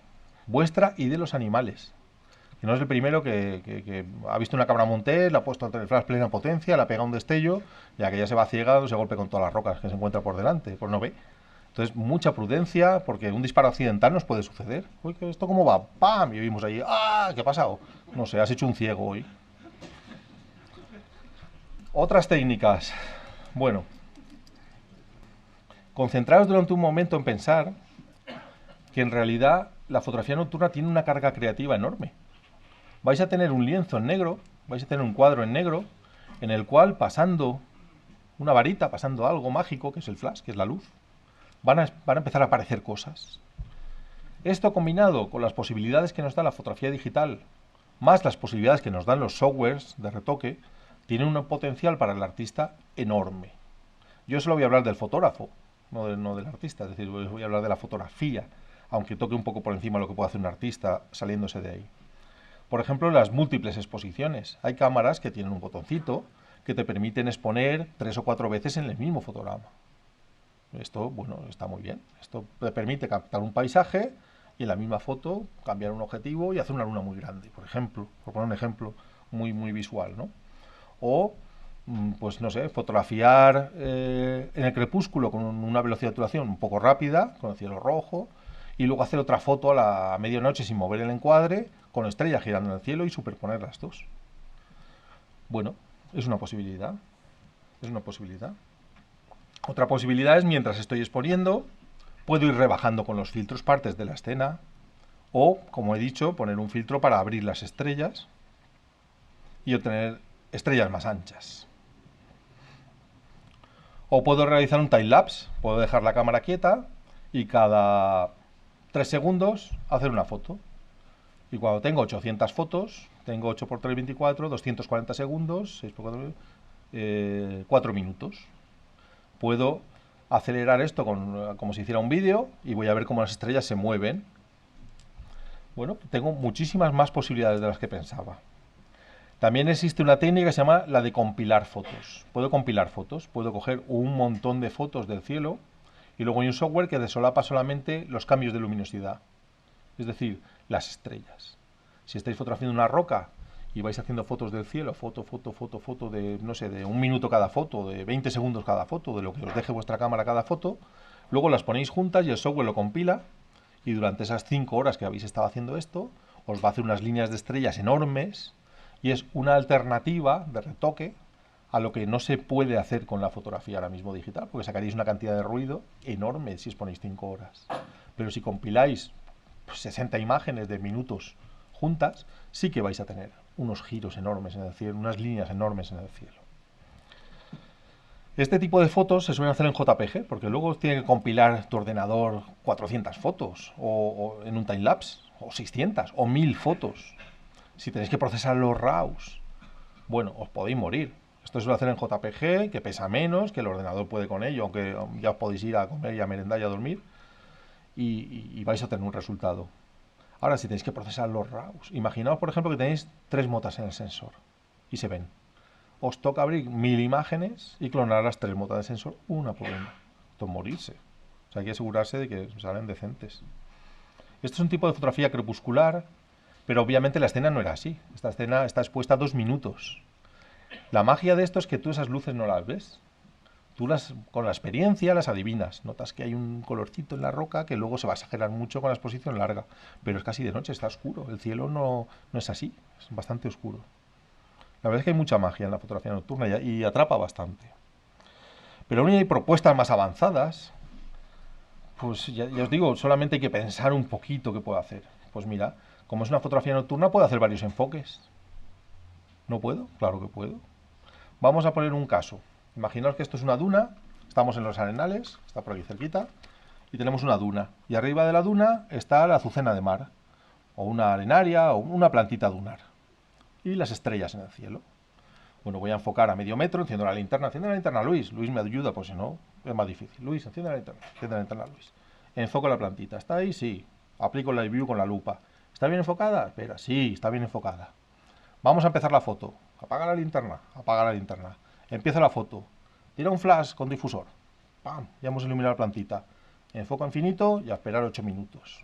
vuestra y de los animales. Que no es el primero que ha visto una cabra montés, le ha puesto el teleflash plena potencia, le ha pegado un destello, ya que ya se va ciegado, se golpea con todas las rocas que se encuentra por delante, pues no ve. Entonces, mucha prudencia, porque un disparo accidental nos puede suceder. Uy, ¿esto cómo va? ¡Pam! Y vimos allí, ¡ah! ¿Qué ha pasado? No sé, has hecho un ciego hoy. Otras técnicas. Bueno, concentraros durante un momento en pensar que en realidad la fotografía nocturna tiene una carga creativa enorme. Vais a tener un lienzo en negro, vais a tener un cuadro en negro, en el cual pasando una varita, pasando algo mágico, que es el flash, que es la luz, van a empezar a aparecer cosas. Esto combinado con las posibilidades que nos da la fotografía digital, más las posibilidades que nos dan los softwares de retoque, tiene un potencial para el artista enorme. Yo solo voy a hablar del fotógrafo, no del artista, es decir, voy a hablar de la fotografía, aunque toque un poco por encima lo que puede hacer un artista saliéndose de ahí. Por ejemplo, las múltiples exposiciones. Hay cámaras que tienen un botoncito que te permiten exponer 3 o 4 veces en el mismo fotograma. Esto, bueno, está muy bien. Esto te permite captar un paisaje y en la misma foto cambiar un objetivo y hacer una luna muy grande, por ejemplo, por poner un ejemplo muy visual, ¿no? O, pues no sé, fotografiar en el crepúsculo con una velocidad de obturación un poco rápida, con el cielo rojo, y luego hacer otra foto a la medianoche sin mover el encuadre, con estrellas girando en el cielo y superponer las dos. Bueno, es una posibilidad. Es una posibilidad. Otra posibilidad es, mientras estoy exponiendo, puedo ir rebajando con los filtros partes de la escena, o, como he dicho, poner un filtro para abrir las estrellas y obtener estrellas más anchas. O puedo realizar un time-lapse, puedo dejar la cámara quieta y cada 3 segundos hacer una foto. Y cuando tengo 800 fotos, tengo 8 por 3, 24, 240 segundos, 6 por 4, 4 minutos. Puedo acelerar esto como si hiciera un vídeo y voy a ver cómo las estrellas se mueven. Bueno, tengo muchísimas más posibilidades de las que pensaba. También existe una técnica que se llama la de compilar fotos. Puedo compilar fotos, puedo coger un montón de fotos del cielo y luego hay un software que desolapa solamente los cambios de luminosidad, es decir, las estrellas. Si estáis fotografiando una roca y vais haciendo fotos del cielo, foto de, no sé, de 1 minuto cada foto, de 20 segundos cada foto, de lo que os deje vuestra cámara cada foto, luego las ponéis juntas y el software lo compila y durante esas 5 horas que habéis estado haciendo esto, os va a hacer unas líneas de estrellas enormes y es una alternativa de retoque a lo que no se puede hacer con la fotografía ahora mismo digital, porque sacaréis una cantidad de ruido enorme si os ponéis 5 horas. Pero si compiláis 60 imágenes de minutos juntas, sí que vais a tener unos giros enormes en el cielo, unas líneas enormes en el cielo. Este tipo de fotos se suelen hacer en JPG, porque luego tiene que compilar tu ordenador 400 fotos, o en un timelapse, o 600, o 1000 fotos. Si tenéis que procesar los RAWs, bueno, os podéis morir. Esto se suele hacer en JPG, que pesa menos, que el ordenador puede con ello, aunque ya os podéis ir a comer y a merendar y a dormir, y vais a tener un resultado. Ahora, si tenéis que procesar los RAWs, imaginaos, por ejemplo, que tenéis 3 motas en el sensor y se ven. Os toca abrir 1000 imágenes y clonar las 3 motas del sensor una por una. Esto es morirse. O sea, hay que asegurarse de que salen decentes. Esto es un tipo de fotografía crepuscular, pero obviamente la escena no era así. Esta escena está expuesta a 2 minutos. La magia de esto es que tú esas luces no las ves. Tú con la experiencia las adivinas. Notas que hay un colorcito en la roca que luego se va a exagerar mucho con la exposición larga. Pero es casi de noche, está oscuro. El cielo no es así, es bastante oscuro. La verdad es que hay mucha magia en la fotografía nocturna y atrapa bastante. Pero aún hay propuestas más avanzadas. Pues ya os digo, solamente hay que pensar un poquito qué puedo hacer. Pues mira, como es una fotografía nocturna, puedo hacer varios enfoques. ¿No puedo? Claro que puedo. Vamos a poner un caso. Imaginaos que esto es una duna, estamos en los Arenales, está por aquí cerquita, y tenemos una duna. Y arriba de la duna está la azucena de mar, o una arenaria, o una plantita dunar. Y las estrellas en el cielo. Bueno, voy a enfocar a medio metro, enciendo la linterna, Luis. Luis me ayuda, pues si no, es más difícil. Luis, enciende la linterna, Luis. Enfoco la plantita, ¿está ahí? Sí. Aplico el live view con la lupa. ¿Está bien enfocada? Espera, sí, está bien enfocada. Vamos a empezar la foto. Apaga la linterna, apaga la linterna. Empieza la foto. Tira un flash con difusor. ¡Pam! Ya hemos iluminado la plantita. Enfoca infinito y a esperar 8 minutos.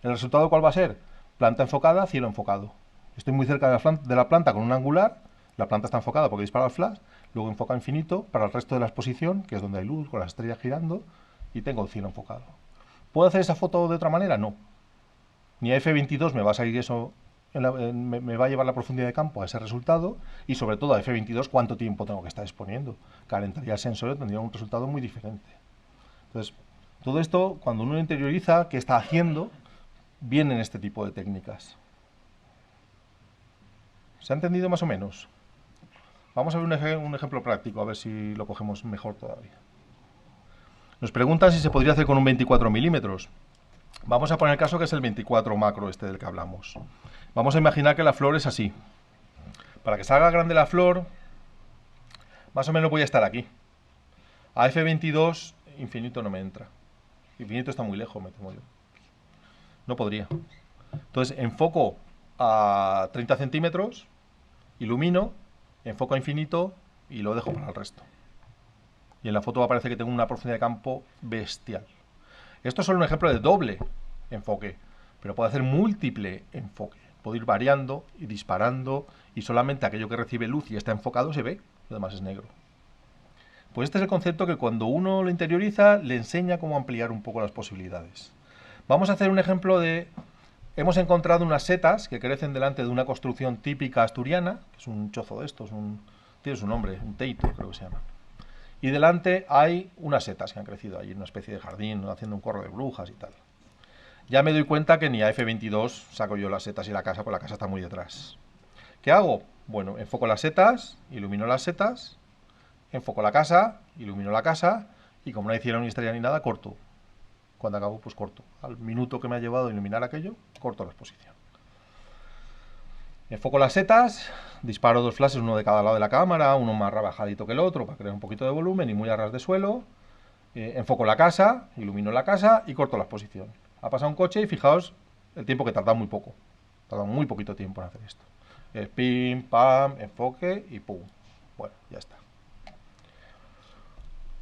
¿El resultado cuál va a ser? Planta enfocada, cielo enfocado. Estoy muy cerca de la planta con un angular. La planta está enfocada porque dispara el flash. Luego enfoca infinito para el resto de la exposición, que es donde hay luz con las estrellas girando. Y tengo el cielo enfocado. ¿Puedo hacer esa foto de otra manera? No. Ni a F22 me va a salir eso, me va a llevar la profundidad de campo a ese resultado, y sobre todo a F22 cuánto tiempo tengo que estar exponiendo. Calentaría el sensor y tendría un resultado muy diferente. Entonces, todo esto, cuando uno interioriza qué está haciendo, vienen este tipo de técnicas. ¿Se ha entendido más o menos? Vamos a ver un ejemplo práctico, a ver si lo cogemos mejor todavía. Nos preguntan si se podría hacer con un 24 milímetros. Vamos a poner el caso que es el 24 macro este del que hablamos. Vamos a imaginar que la flor es así. Para que salga grande la flor, más o menos voy a estar aquí. A F22 infinito no me entra. Infinito está muy lejos, me temo yo. No podría. Entonces enfoco a 30 centímetros, ilumino, enfoco a infinito y lo dejo para el resto. Y en la foto aparece que tengo una profundidad de campo bestial. Esto es solo un ejemplo de doble enfoque, pero puedo hacer múltiple enfoque. Puedo ir variando y disparando y solamente aquello que recibe luz y está enfocado se ve, lo demás es negro. Pues este es el concepto que cuando uno lo interioriza le enseña cómo ampliar un poco las posibilidades. Vamos a hacer un ejemplo de... Hemos encontrado unas setas que crecen delante de una construcción típica asturiana, que es un chozo de estos, tiene su nombre, un teito creo que se llama. Y delante hay unas setas que han crecido allí, una especie de jardín, haciendo un corro de brujas y tal. Ya me doy cuenta que ni a F22 saco yo las setas y la casa, porque la casa está muy detrás. ¿Qué hago? Bueno, enfoco las setas, ilumino las setas, enfoco la casa, ilumino la casa, y como no hicieron ni estrella ni nada, corto. Cuando acabo, pues corto. Al minuto que me ha llevado a iluminar aquello, corto la exposición. Enfoco las setas, disparo 2 flashes, uno de cada lado de la cámara, uno más rebajadito que el otro para crear un poquito de volumen y muy a ras de suelo. Enfoco la casa, ilumino la casa y corto la exposición. Ha pasado un coche y fijaos el tiempo que tarda muy poco. Tarda muy poquito tiempo en hacer esto. Pim, pam, enfoque y pum. Bueno, ya está.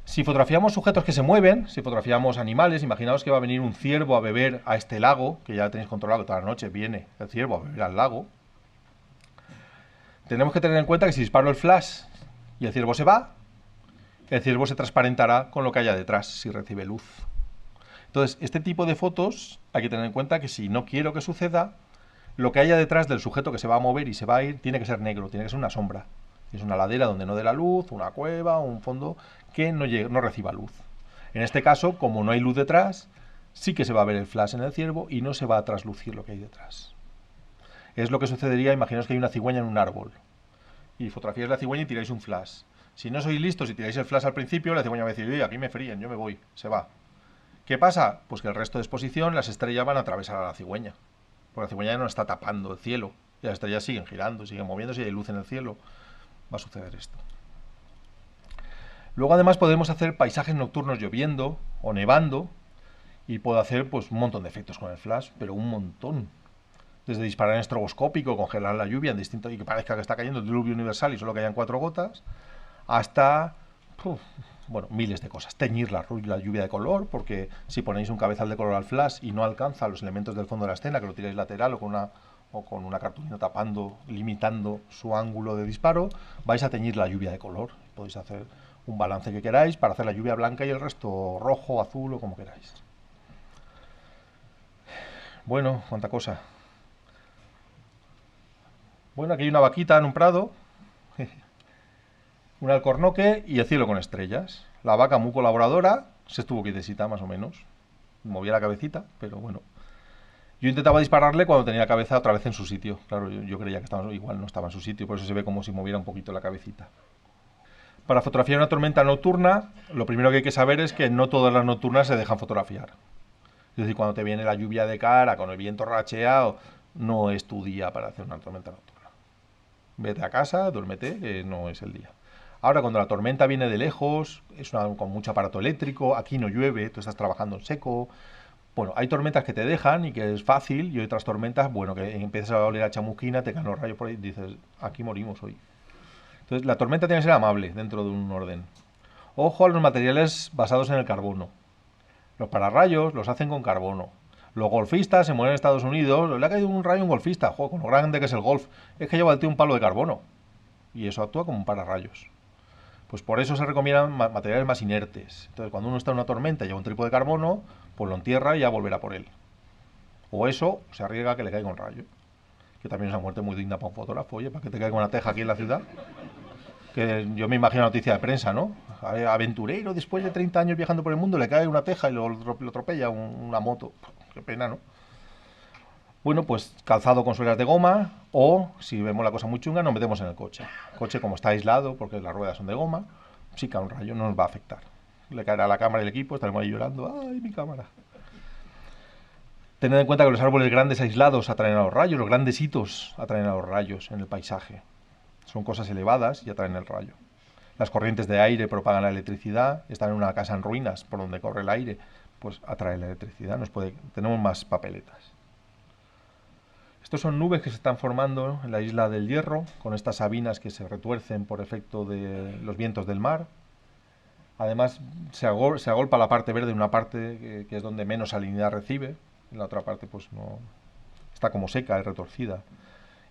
Si fotografiamos sujetos que se mueven, si fotografiamos animales, imaginaos que va a venir un ciervo a beber a este lago, que ya tenéis controlado que toda la noche viene el ciervo a beber al lago. Tenemos que tener en cuenta que si disparo el flash y el ciervo se va, el ciervo se transparentará con lo que haya detrás, si recibe luz. Entonces, este tipo de fotos hay que tener en cuenta que si no quiero que suceda, lo que haya detrás del sujeto que se va a mover y se va a ir tiene que ser negro, tiene que ser una sombra. Es una ladera donde no dé la luz, una cueva, un fondo que no reciba luz. En este caso, como no hay luz detrás, sí que se va a ver el flash en el ciervo y no se va a traslucir lo que hay detrás. Es lo que sucedería, imaginaos que hay una cigüeña en un árbol y fotografíais la cigüeña y tiráis un flash. Si no sois listos y tiráis el flash al principio, la cigüeña va a decir, oye, aquí me fríen, yo me voy, se va. ¿Qué pasa? Pues que el resto de exposición, las estrellas van a atravesar a la cigüeña, porque la cigüeña ya no está tapando el cielo, y las estrellas siguen girando, siguen moviéndose y hay luz en el cielo. Va a suceder esto. Luego además podemos hacer paisajes nocturnos lloviendo o nevando, y puedo hacer pues un montón de efectos con el flash, pero un montón. Desde disparar en estroboscópico, congelar la lluvia en distinto y que parezca que está cayendo el diluvio universal y solo que hayan 4 gotas, hasta bueno, miles de cosas. Teñir la lluvia de color, porque si ponéis un cabezal de color al flash y no alcanza los elementos del fondo de la escena, que lo tiráis lateral o con una cartulina tapando, limitando su ángulo de disparo, vais a teñir la lluvia de color. Podéis hacer un balance que queráis para hacer la lluvia blanca y el resto rojo, azul o como queráis. Bueno, cuánta cosa. Bueno, aquí hay una vaquita en un prado, un alcornoque y el cielo con estrellas. La vaca muy colaboradora, se estuvo quietecita más o menos, movía la cabecita, pero bueno. Yo intentaba dispararle cuando tenía la cabeza otra vez en su sitio. Claro, yo creía que estaba, igual no estaba en su sitio, por eso se ve como si moviera un poquito la cabecita. Para fotografiar una tormenta nocturna, lo primero que hay que saber es que no todas las nocturnas se dejan fotografiar. Es decir, cuando te viene la lluvia de cara, con el viento racheado, no es tu día para hacer una tormenta nocturna. Vete a casa, duérmete, que no es el día. Ahora, cuando la tormenta viene de lejos, con mucho aparato eléctrico, aquí no llueve, tú estás trabajando en seco, Bueno, hay tormentas que te dejan y que es fácil, y hay otras tormentas, bueno, que empiezas a oler a chamusquina, te caen los rayos por ahí y dices, aquí morimos hoy. Entonces, la tormenta tiene que ser amable dentro de un orden. Ojo a los materiales basados en el carbono. Los pararrayos los hacen con carbono. Los golfistas se mueren en Estados Unidos, le ha caído un rayo a un golfista, con lo grande que es el golf, es que lleva el tío un palo de carbono. Y eso actúa como un pararrayos. Pues por eso se recomiendan materiales más inertes. Entonces, cuando uno está en una tormenta y lleva un trípode de carbono, pues lo entierra y ya volverá por él. O eso, se arriesga a que le caiga un rayo. Que también es una muerte muy digna para un fotógrafo. Oye, ¿para que te caiga una teja aquí en la ciudad? Que yo me imagino noticia de prensa, ¿no? Aventurero, después de 30 años viajando por el mundo, le cae una teja y lo atropella una moto. Qué pena, ¿no? Bueno, pues calzado con suelas de goma, o si vemos la cosa muy chunga, nos metemos en el coche. El coche, como está aislado, porque las ruedas son de goma, si cae un rayo no nos va a afectar. Le caerá a la cámara y el equipo, estaremos ahí llorando, ¡ay, mi cámara! Tened en cuenta que los árboles grandes aislados atraen a los rayos, los grandes hitos atraen a los rayos en el paisaje. Son cosas elevadas y atraen el rayo. Las corrientes de aire propagan la electricidad, están en una casa en ruinas por donde corre el aire, pues atrae la electricidad, tenemos más papeletas. Estos son nubes que se están formando en la isla del Hierro, con estas sabinas que se retuercen por efecto de los vientos del mar. Además, se agolpa la parte verde en una parte que es donde menos salinidad recibe, en la otra parte pues no está como seca, es retorcida.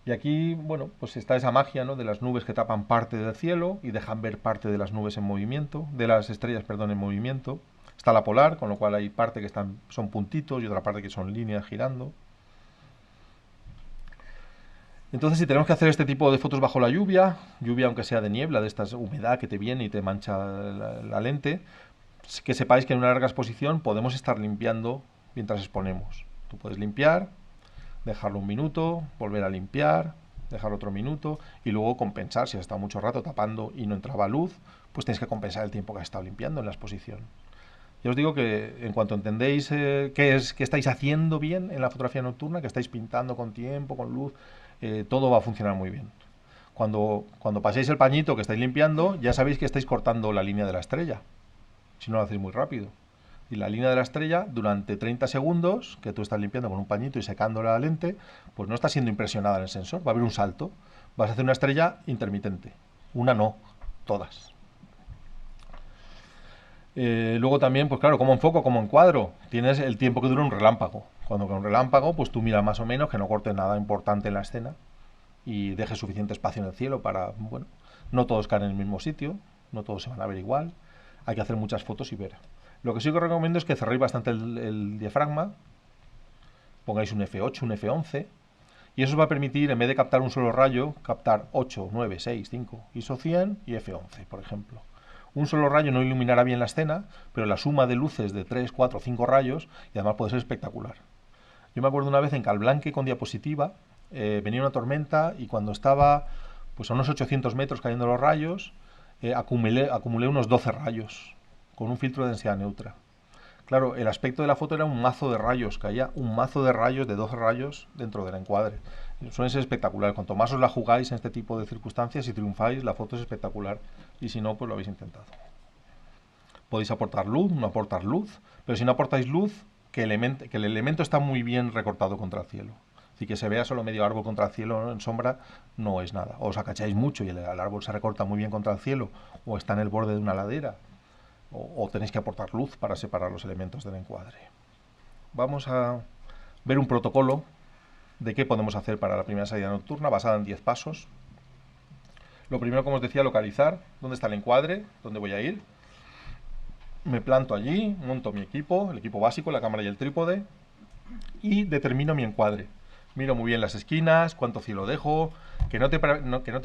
Y aquí, bueno, pues está esa magia, ¿no?, de las nubes que tapan parte del cielo y dejan ver parte de las nubes en movimiento, de las estrellas, perdón, en movimiento. Está la polar, con lo cual hay parte que son puntitos y otra parte que son líneas girando. Entonces, si tenemos que hacer este tipo de fotos bajo la lluvia, lluvia aunque sea de niebla, de esta humedad que te viene y te mancha la lente, que sepáis que en una larga exposición podemos estar limpiando mientras exponemos. Tú puedes limpiar, dejarlo un minuto, volver a limpiar, dejar otro minuto y luego compensar. Si has estado mucho rato tapando y no entraba luz, pues tenéis que compensar el tiempo que has estado limpiando en la exposición. Ya os digo que en cuanto entendéis qué estáis haciendo bien en la fotografía nocturna, que estáis pintando con tiempo, con luz, todo va a funcionar muy bien. Cuando paséis el pañito que estáis limpiando, ya sabéis que estáis cortando la línea de la estrella, si no lo hacéis muy rápido. Y la línea de la estrella, durante 30 segundos, que tú estás limpiando con un pañito y secando la lente, pues no está siendo impresionada en el sensor, va a haber un salto. Vas a hacer una estrella intermitente. Una no, todas. Luego también, pues claro, como enfoco, como encuadro, tienes el tiempo que dura un relámpago. Cuando con un relámpago, pues tú miras más o menos que no corte nada importante en la escena y dejes suficiente espacio en el cielo para, bueno, no todos caen en el mismo sitio, no todos se van a ver igual, hay que hacer muchas fotos y ver. Lo que sí que os recomiendo es que cerréis bastante el diafragma, pongáis un F8, un F11, y eso os va a permitir, en vez de captar un solo rayo, captar 8, 9, 6, 5, ISO 100 y F11, por ejemplo. Un solo rayo no iluminará bien la escena, pero la suma de luces de 3, 4, 5 rayos, y además puede ser espectacular. Yo me acuerdo una vez en Calblanque con diapositiva, venía una tormenta y cuando estaba pues a unos 800 metros cayendo los rayos, acumulé unos 12 rayos con un filtro de densidad neutra. Claro, el aspecto de la foto era un mazo de rayos, caía un mazo de rayos, de 12 rayos dentro del encuadre. Suele ser espectacular. Cuanto más os la jugáis en este tipo de circunstancias y triunfáis, la foto es espectacular. Y si no, pues lo habéis intentado. Podéis aportar luz, no aportar luz, pero si no aportáis luz, que el elemento está muy bien recortado contra el cielo. Así que se vea solo medio árbol contra el cielo, ¿no?, en sombra, no es nada. O os acacháis mucho y el árbol se recorta muy bien contra el cielo, o está en el borde de una ladera, o tenéis que aportar luz para separar los elementos del encuadre. Vamos a ver un protocolo de qué podemos hacer para la primera salida nocturna, basada en 10 pasos. Lo primero, como os decía, localizar dónde está el encuadre, dónde voy a ir. Me planto allí, monto mi equipo, el equipo básico, la cámara y el trípode, y determino mi encuadre. Miro muy bien las esquinas, cuánto cielo dejo, que no te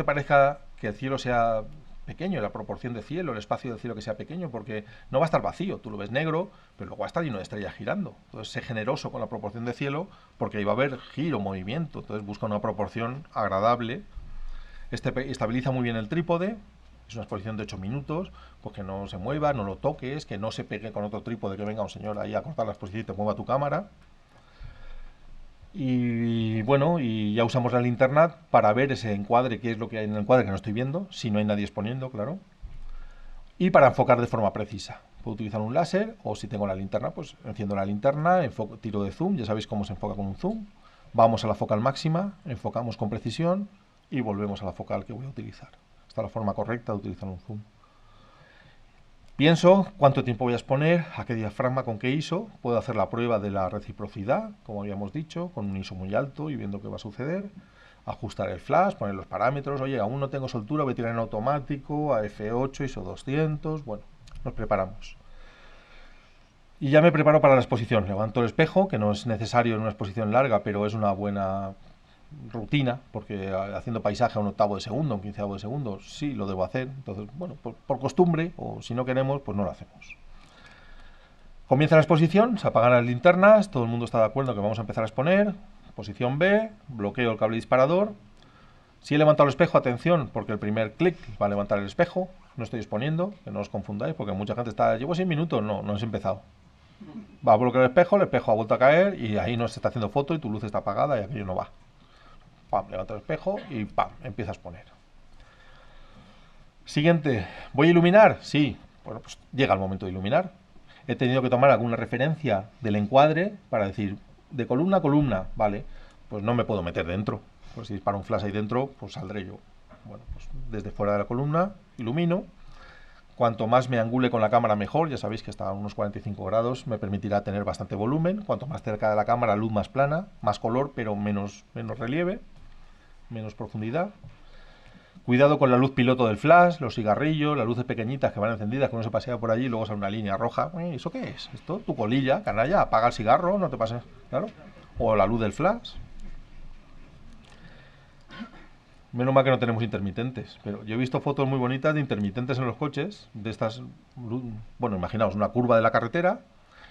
parezca que el cielo sea pequeño, la proporción de cielo, el espacio del cielo que sea pequeño, porque no va a estar vacío, tú lo ves negro, pero luego va a estar lleno de estrellas girando. Entonces, sé generoso con la proporción de cielo, porque ahí va a haber giro, movimiento, entonces busca una proporción agradable. Estabiliza muy bien el trípode, es una exposición de 8 minutos, pues que no se mueva, no lo toques, que no se pegue con otro trípode, que venga un señor ahí a cortar la exposición y te mueva tu cámara. Y bueno, y ya usamos la linterna para ver ese encuadre, qué es lo que hay en el encuadre que no estoy viendo, si no hay nadie exponiendo, claro. Y para enfocar de forma precisa. Puedo utilizar un láser, o si tengo la linterna, pues enciendo la linterna, tiro de zoom, ya sabéis cómo se enfoca con un zoom. Vamos a la focal máxima, enfocamos con precisión y volvemos a la focal que voy a utilizar. Esta es la forma correcta de utilizar un zoom. Pienso cuánto tiempo voy a exponer, a qué diafragma, con qué ISO. Puedo hacer la prueba de la reciprocidad, como habíamos dicho, con un ISO muy alto y viendo qué va a suceder. Ajustar el flash, poner los parámetros. Oye, aún no tengo soltura, voy a tirar en automático, a F8, ISO 200. Bueno, nos preparamos. Y ya me preparo para la exposición. Levanto el espejo, que no es necesario en una exposición larga, pero es una buena rutina, porque haciendo paisaje a un octavo de segundo, a un quinceavo de segundo, sí lo debo hacer. Entonces, bueno, por costumbre, o si no queremos, pues no lo hacemos. Comienza la exposición, se apagan las linternas, todo el mundo está de acuerdo que vamos a empezar a exponer. Posición B, bloqueo el cable disparador. Si he levantado el espejo, atención, porque el primer clic va a levantar el espejo. No estoy exponiendo, que no os confundáis, porque mucha gente está, llevo 6 minutos, no has empezado. Va a bloquear el espejo ha vuelto a caer y ahí no se está haciendo foto y tu luz está apagada y aquello no va. Pam, levanta el espejo y pam, empieza a exponer. Siguiente, ¿voy a iluminar? Sí. Bueno, pues llega el momento de iluminar. He tenido que tomar alguna referencia del encuadre para decir, de columna a columna, vale, pues no me puedo meter dentro. Pues si disparo un flash ahí dentro, pues saldré yo. Bueno, pues desde fuera de la columna, ilumino. Cuanto más me angule con la cámara mejor, ya sabéis que hasta a unos 45 grados me permitirá tener bastante volumen. Cuanto más cerca de la cámara, luz más plana, más color, pero menos relieve, menos profundidad. Cuidado con la luz piloto del flash, los cigarrillos, las luces pequeñitas que van encendidas, que uno se pasea por allí y luego sale una línea roja. ¿Eso qué es? ¿Esto? Tu colilla, canalla, apaga el cigarro, no te pases, claro. O la luz del flash. Menos mal que no tenemos intermitentes, pero yo he visto fotos muy bonitas de intermitentes en los coches, de estas, bueno, imaginaos, una curva de la carretera,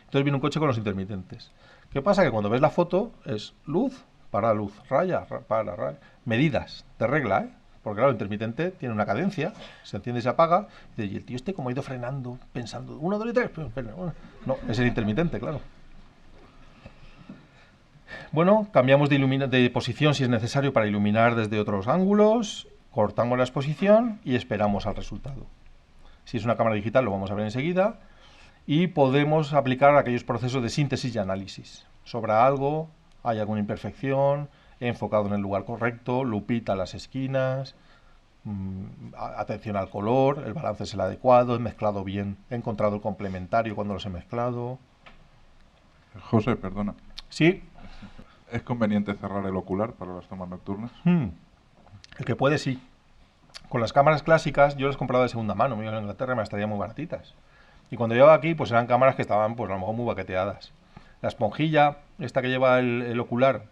entonces viene un coche con los intermitentes. ¿Qué pasa? Que cuando ves la foto es luz, para luz, raya, para raya, medidas de regla, ¿eh? Porque claro, el intermitente tiene una cadencia, se enciende y se apaga, y el tío como ha ido frenando, pensando, 1, 2 y 3, no, es el intermitente, claro. Bueno, cambiamos de posición si es necesario para iluminar desde otros ángulos, cortamos la exposición y esperamos al resultado. Si es una cámara digital lo vamos a ver enseguida y podemos aplicar aquellos procesos de síntesis y análisis. Sobra algo, hay alguna imperfección, he enfocado en el lugar correcto, lupita a las esquinas, atención al color, el balance es el adecuado, he mezclado bien, he encontrado el complementario cuando los he mezclado. José, perdona. Sí. ¿Es conveniente cerrar el ocular para las tomas nocturnas? El que puede, sí. Con las cámaras clásicas, yo las he comprado de segunda mano, me iba a Inglaterra y me las traía muy baratitas. Y cuando llegaba aquí, pues eran cámaras que estaban, pues a lo mejor muy baqueteadas. La esponjilla, esta que lleva el ocular,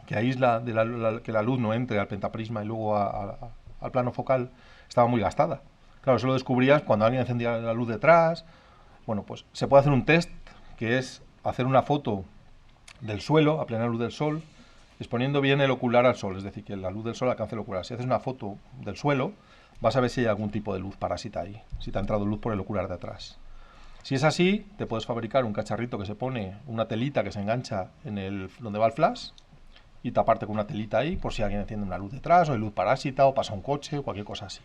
que aísla que la luz no entre al pentaprisma y luego al plano focal, estaba muy gastada. Claro, eso lo descubrías cuando alguien encendía la luz detrás. Bueno, pues se puede hacer un test, que es hacer una foto del suelo a plena luz del sol, exponiendo bien el ocular al sol, es decir, que la luz del sol alcance el ocular. Si haces una foto del suelo, vas a ver si hay algún tipo de luz parásita ahí, si te ha entrado luz por el ocular de atrás. Si es así, te puedes fabricar un cacharrito que se pone, una telita que se engancha en donde va el flash, y taparte con una telita ahí, por si alguien enciende una luz detrás, o hay luz parásita, o pasa un coche, o cualquier cosa así.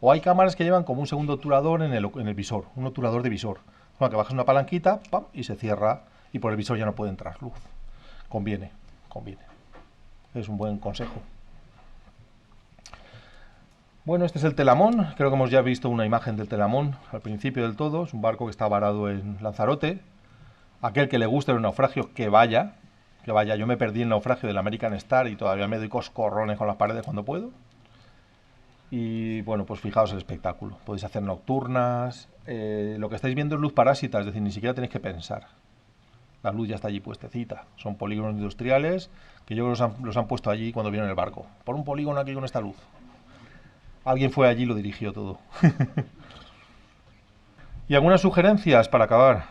O hay cámaras que llevan como un segundo obturador en el visor, un obturador de visor. Bueno, que bajas una palanquita, ¡pam!, y se cierra, y por el visor ya no puede entrar luz. Conviene. Es un buen consejo. Bueno, este es el Telamón. Creo que hemos ya visto una imagen del Telamón al principio del todo. Es un barco que está varado en Lanzarote. Aquel que le guste el naufragio, que vaya. Yo me perdí en el naufragio del American Star y todavía me doy coscorrones con las paredes cuando puedo. Y bueno, pues fijaos el espectáculo. Podéis hacer nocturnas. Lo que estáis viendo es luz parásita, es decir, ni siquiera tenéis que pensar. La luz ya está allí puestecita. Son polígonos industriales que yo creo que los han puesto allí cuando vieron el barco. Por un polígono aquí con esta luz. Alguien fue allí y lo dirigió todo. Y algunas sugerencias para acabar.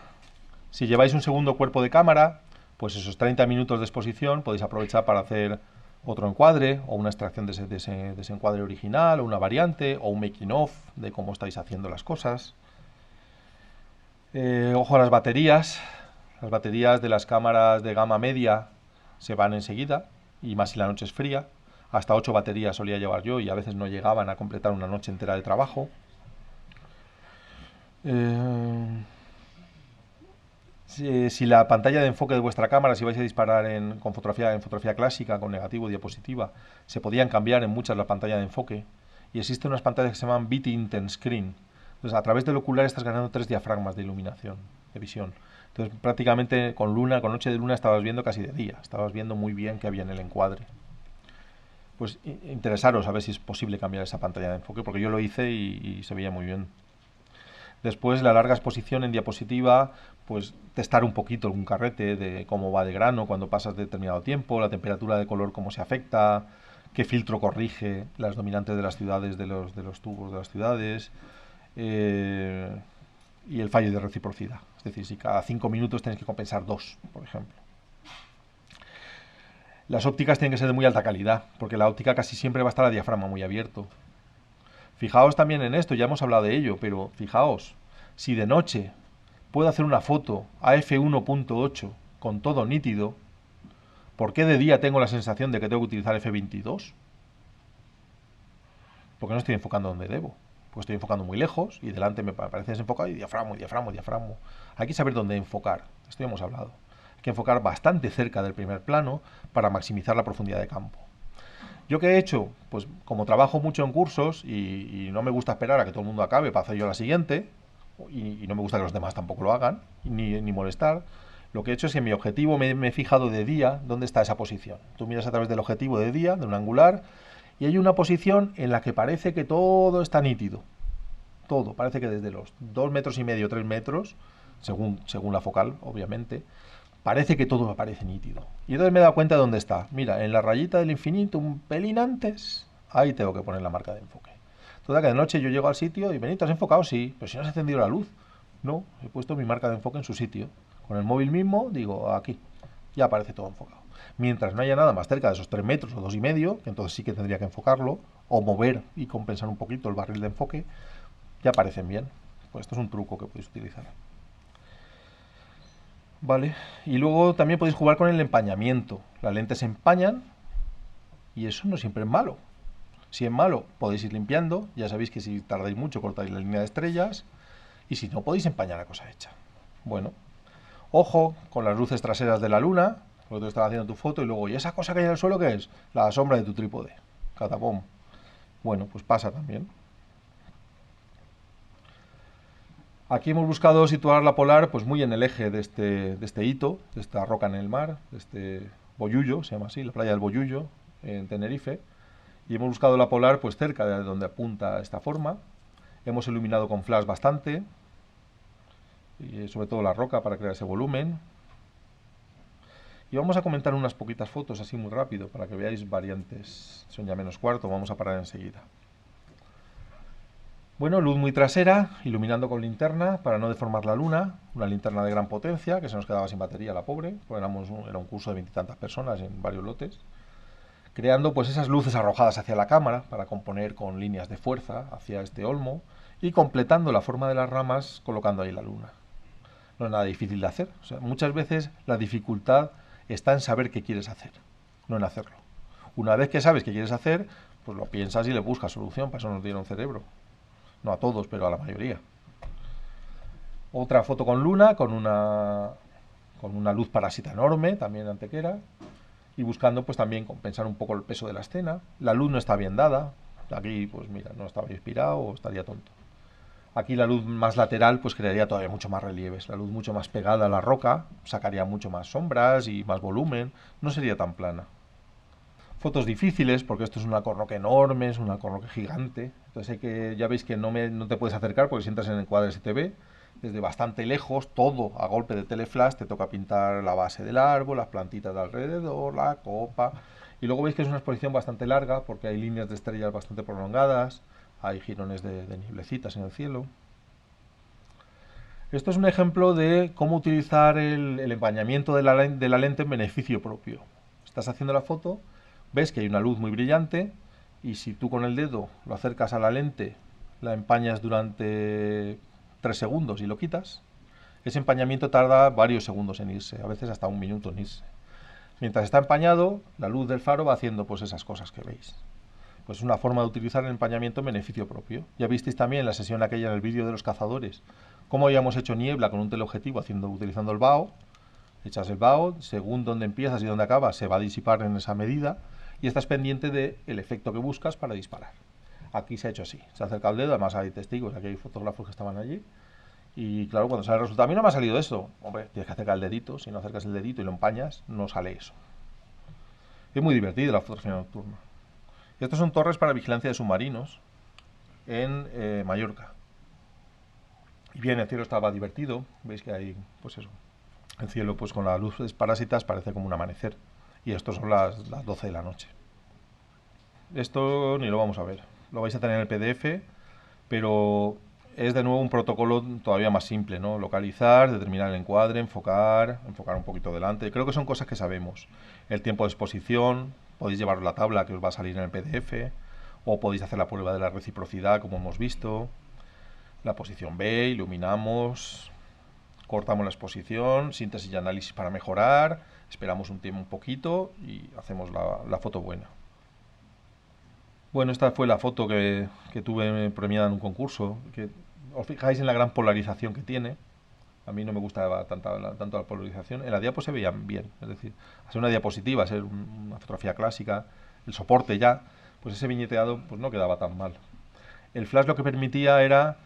Si lleváis un segundo cuerpo de cámara, pues esos 30 minutos de exposición podéis aprovechar para hacer otro encuadre o una extracción de ese encuadre original o una variante o un making of de cómo estáis haciendo las cosas. Ojo a las baterías. Las baterías de las cámaras de gama media se van enseguida, y más si la noche es fría. Hasta 8 baterías solía llevar yo y a veces no llegaban a completar una noche entera de trabajo. Eh, si la pantalla de enfoque de vuestra cámara, si vais a disparar en fotografía clásica, con negativo, diapositiva, se podían cambiar en muchas la pantalla de enfoque. Y existen unas pantallas que se llaman Bit Intense Screen. Entonces, a través del ocular estás ganando 3 diafragmas de iluminación, de visión. Entonces, prácticamente con noche de luna, estabas viendo casi de día. Estabas viendo muy bien qué había en el encuadre. Pues interesaros a ver si es posible cambiar esa pantalla de enfoque, porque yo lo hice y se veía muy bien. Después, la larga exposición en diapositiva, pues testar un poquito algún carrete de cómo va de grano cuando pasas determinado tiempo, la temperatura de color, cómo se afecta, qué filtro corrige las dominantes de las ciudades, de los tubos de las ciudades, y el fallo de reciprocidad. Es decir, si cada 5 minutos tienes que compensar 2, por ejemplo. Las ópticas tienen que ser de muy alta calidad, porque la óptica casi siempre va a estar a diafragma muy abierto. Fijaos también en esto, ya hemos hablado de ello, pero fijaos, si de noche puedo hacer una foto a f1.8 con todo nítido, ¿por qué de día tengo la sensación de que tengo que utilizar f22? Porque no estoy enfocando donde debo. Pues estoy enfocando muy lejos y delante me parece desenfocado y diafragma. Hay que saber dónde enfocar, esto ya hemos hablado. Hay que enfocar bastante cerca del primer plano para maximizar la profundidad de campo. ¿Yo qué he hecho? Pues como trabajo mucho en cursos y no me gusta esperar a que todo el mundo acabe para hacer yo la siguiente, y no me gusta que los demás tampoco lo hagan, ni molestar, lo que he hecho es que mi objetivo me he fijado de día dónde está esa posición. Tú miras a través del objetivo de día, de un angular, y hay una posición en la que parece que todo está nítido. Todo, parece que desde los 2,5 metros, 3 metros, según la focal, obviamente, parece que todo aparece nítido. Y entonces me he dado cuenta de dónde está. Mira, en la rayita del infinito, un pelín antes, ahí tengo que poner la marca de enfoque. Toda que de noche yo llego al sitio y Benito, ¿has enfocado? Sí, pero si no has encendido la luz. No, he puesto mi marca de enfoque en su sitio. Con el móvil mismo, digo, aquí, ya aparece todo enfocado. Mientras no haya nada más cerca de esos 3 metros o 2,5, que entonces sí que tendría que enfocarlo, o mover y compensar un poquito el barril de enfoque, ya aparecen bien. Pues esto es un truco que podéis utilizar. Vale, y luego también podéis jugar con el empañamiento. Las lentes se empañan y eso no siempre es malo. Si es malo, podéis ir limpiando. Ya sabéis que si tardáis mucho, cortáis la línea de estrellas. Y si no, podéis empañar la cosa hecha. Bueno, ojo con las luces traseras de la luna, porque tú estás haciendo tu foto y luego, ¿y esa cosa que hay en el suelo qué es? La sombra de tu trípode. Catapum. Bueno, pues pasa también. Aquí hemos buscado situar la polar pues muy en el eje de este hito, de esta roca en el mar, de este Bollullo, se llama así, la playa del Bollullo, en Tenerife. Y hemos buscado la polar pues cerca de donde apunta esta forma. Hemos iluminado con flash bastante, y sobre todo la roca para crear ese volumen. Y vamos a comentar unas poquitas fotos así muy rápido para que veáis variantes. Son ya -4, vamos a parar enseguida. Bueno, luz muy trasera, iluminando con linterna para no deformar la luna, una linterna de gran potencia que se nos quedaba sin batería la pobre, pues era un curso de 20 y tantas personas en varios lotes, creando pues esas luces arrojadas hacia la cámara para componer con líneas de fuerza hacia este olmo y completando la forma de las ramas colocando ahí la luna. No es nada difícil de hacer, o sea, muchas veces la dificultad está en saber qué quieres hacer, no en hacerlo. Una vez que sabes qué quieres hacer, pues lo piensas y le buscas solución, para eso nos dieron cerebro. No a todos, pero a la mayoría. Otra foto con luna, con una luz parásita enorme, también antequera, y buscando pues también compensar un poco el peso de la escena. La luz no está bien dada, aquí pues mira, no estaba inspirado o estaría tonto. Aquí la luz más lateral pues crearía todavía mucho más relieves, la luz mucho más pegada a la roca sacaría mucho más sombras y más volumen, no sería tan plana. Fotos difíciles, porque esto es una corroca enorme, es una corroca gigante. Entonces ya veis que no te puedes acercar porque si entras en el encuadre se te ve. Desde bastante lejos, todo a golpe de teleflash, te toca pintar la base del árbol, las plantitas de alrededor, la copa. Y luego veis que es una exposición bastante larga porque hay líneas de estrellas bastante prolongadas, hay jirones de nieblecitas en el cielo. Esto es un ejemplo de cómo utilizar el empañamiento de la lente en beneficio propio. Estás haciendo la foto, ves que hay una luz muy brillante y si tú con el dedo lo acercas a la lente, la empañas durante 3 segundos y lo quitas, ese empañamiento tarda varios segundos en irse, a veces hasta 1 minuto en irse. Mientras está empañado, la luz del faro va haciendo pues esas cosas que veis. Pues es una forma de utilizar el empañamiento en beneficio propio. Ya visteis también en la sesión aquella en el vídeo de los cazadores, Como habíamos hecho niebla con un teleobjetivo utilizando el BAO, echas el BAO, según donde empiezas y donde acabas, se va a disipar en esa medida y estás pendiente del efecto que buscas para disparar. Aquí se ha hecho así, se acerca el dedo, además hay testigos, aquí hay fotógrafos que estaban allí. Y claro, cuando sale el resultado, a mí no me ha salido eso. Hombre, tienes que acercar el dedito, si no acercas el dedito y lo empañas, no sale eso. Es muy divertido la fotografía nocturna. Y estos son torres para vigilancia de submarinos en Mallorca. Y bien, el cielo estaba divertido, veis que hay, pues eso, el cielo pues con las luces parásitas parece como un amanecer. Y esto son las 12 de la noche. Esto ni lo vamos a ver. Lo vais a tener en el PDF, pero es de nuevo un protocolo todavía más simple, ¿no? Localizar, determinar el encuadre, enfocar un poquito delante. Creo que son cosas que sabemos. El tiempo de exposición, podéis llevar la tabla que os va a salir en el PDF, o podéis hacer la prueba de la reciprocidad, como hemos visto. La posición B, iluminamos, cortamos la exposición, síntesis y análisis para mejorar, esperamos un tiempo un poquito y hacemos la foto buena. Bueno, esta fue la foto que tuve premiada en un concurso. Que os fijáis en la gran polarización que tiene. A mí no me gustaba tanto la polarización. En la diapo se veían bien. Es decir, hacer una diapositiva, hacer una fotografía clásica, el soporte ya, pues ese viñeteado pues no quedaba tan mal. El flash lo que permitía era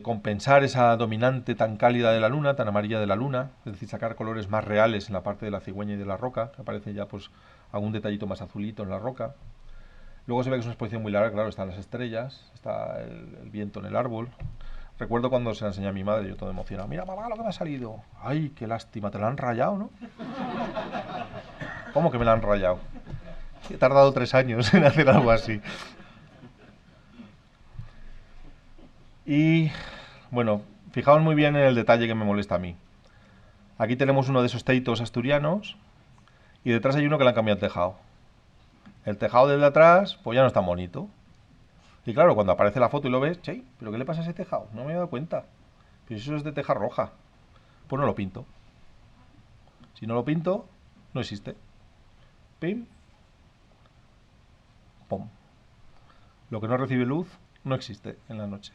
compensar esa dominante tan cálida de la luna, tan amarilla de la luna, es decir, sacar colores más reales en la parte de la cigüeña y de la roca, que aparece ya pues algún detallito más azulito en la roca. Luego se ve que es una exposición muy larga, claro, están las estrellas, está el viento en el árbol. Recuerdo cuando se la enseñé a mi madre, yo todo emocionado. Mira, mamá, lo que me ha salido. Ay, qué lástima, te la han rayado, ¿no? ¿Cómo que me la han rayado? He tardado 3 años en hacer algo así. Y, bueno, fijaos muy bien en el detalle que me molesta a mí. Aquí tenemos uno de esos teitos asturianos y detrás hay uno que le han cambiado el tejado. El tejado del de atrás, pues ya no es tan bonito. Y claro, cuando aparece la foto y lo ves, che, ¿pero qué le pasa a ese tejado? No me he dado cuenta. Pero eso es de teja roja. Pues no lo pinto. Si no lo pinto, no existe. Pim, pum. Lo que no recibe luz no existe en la noche.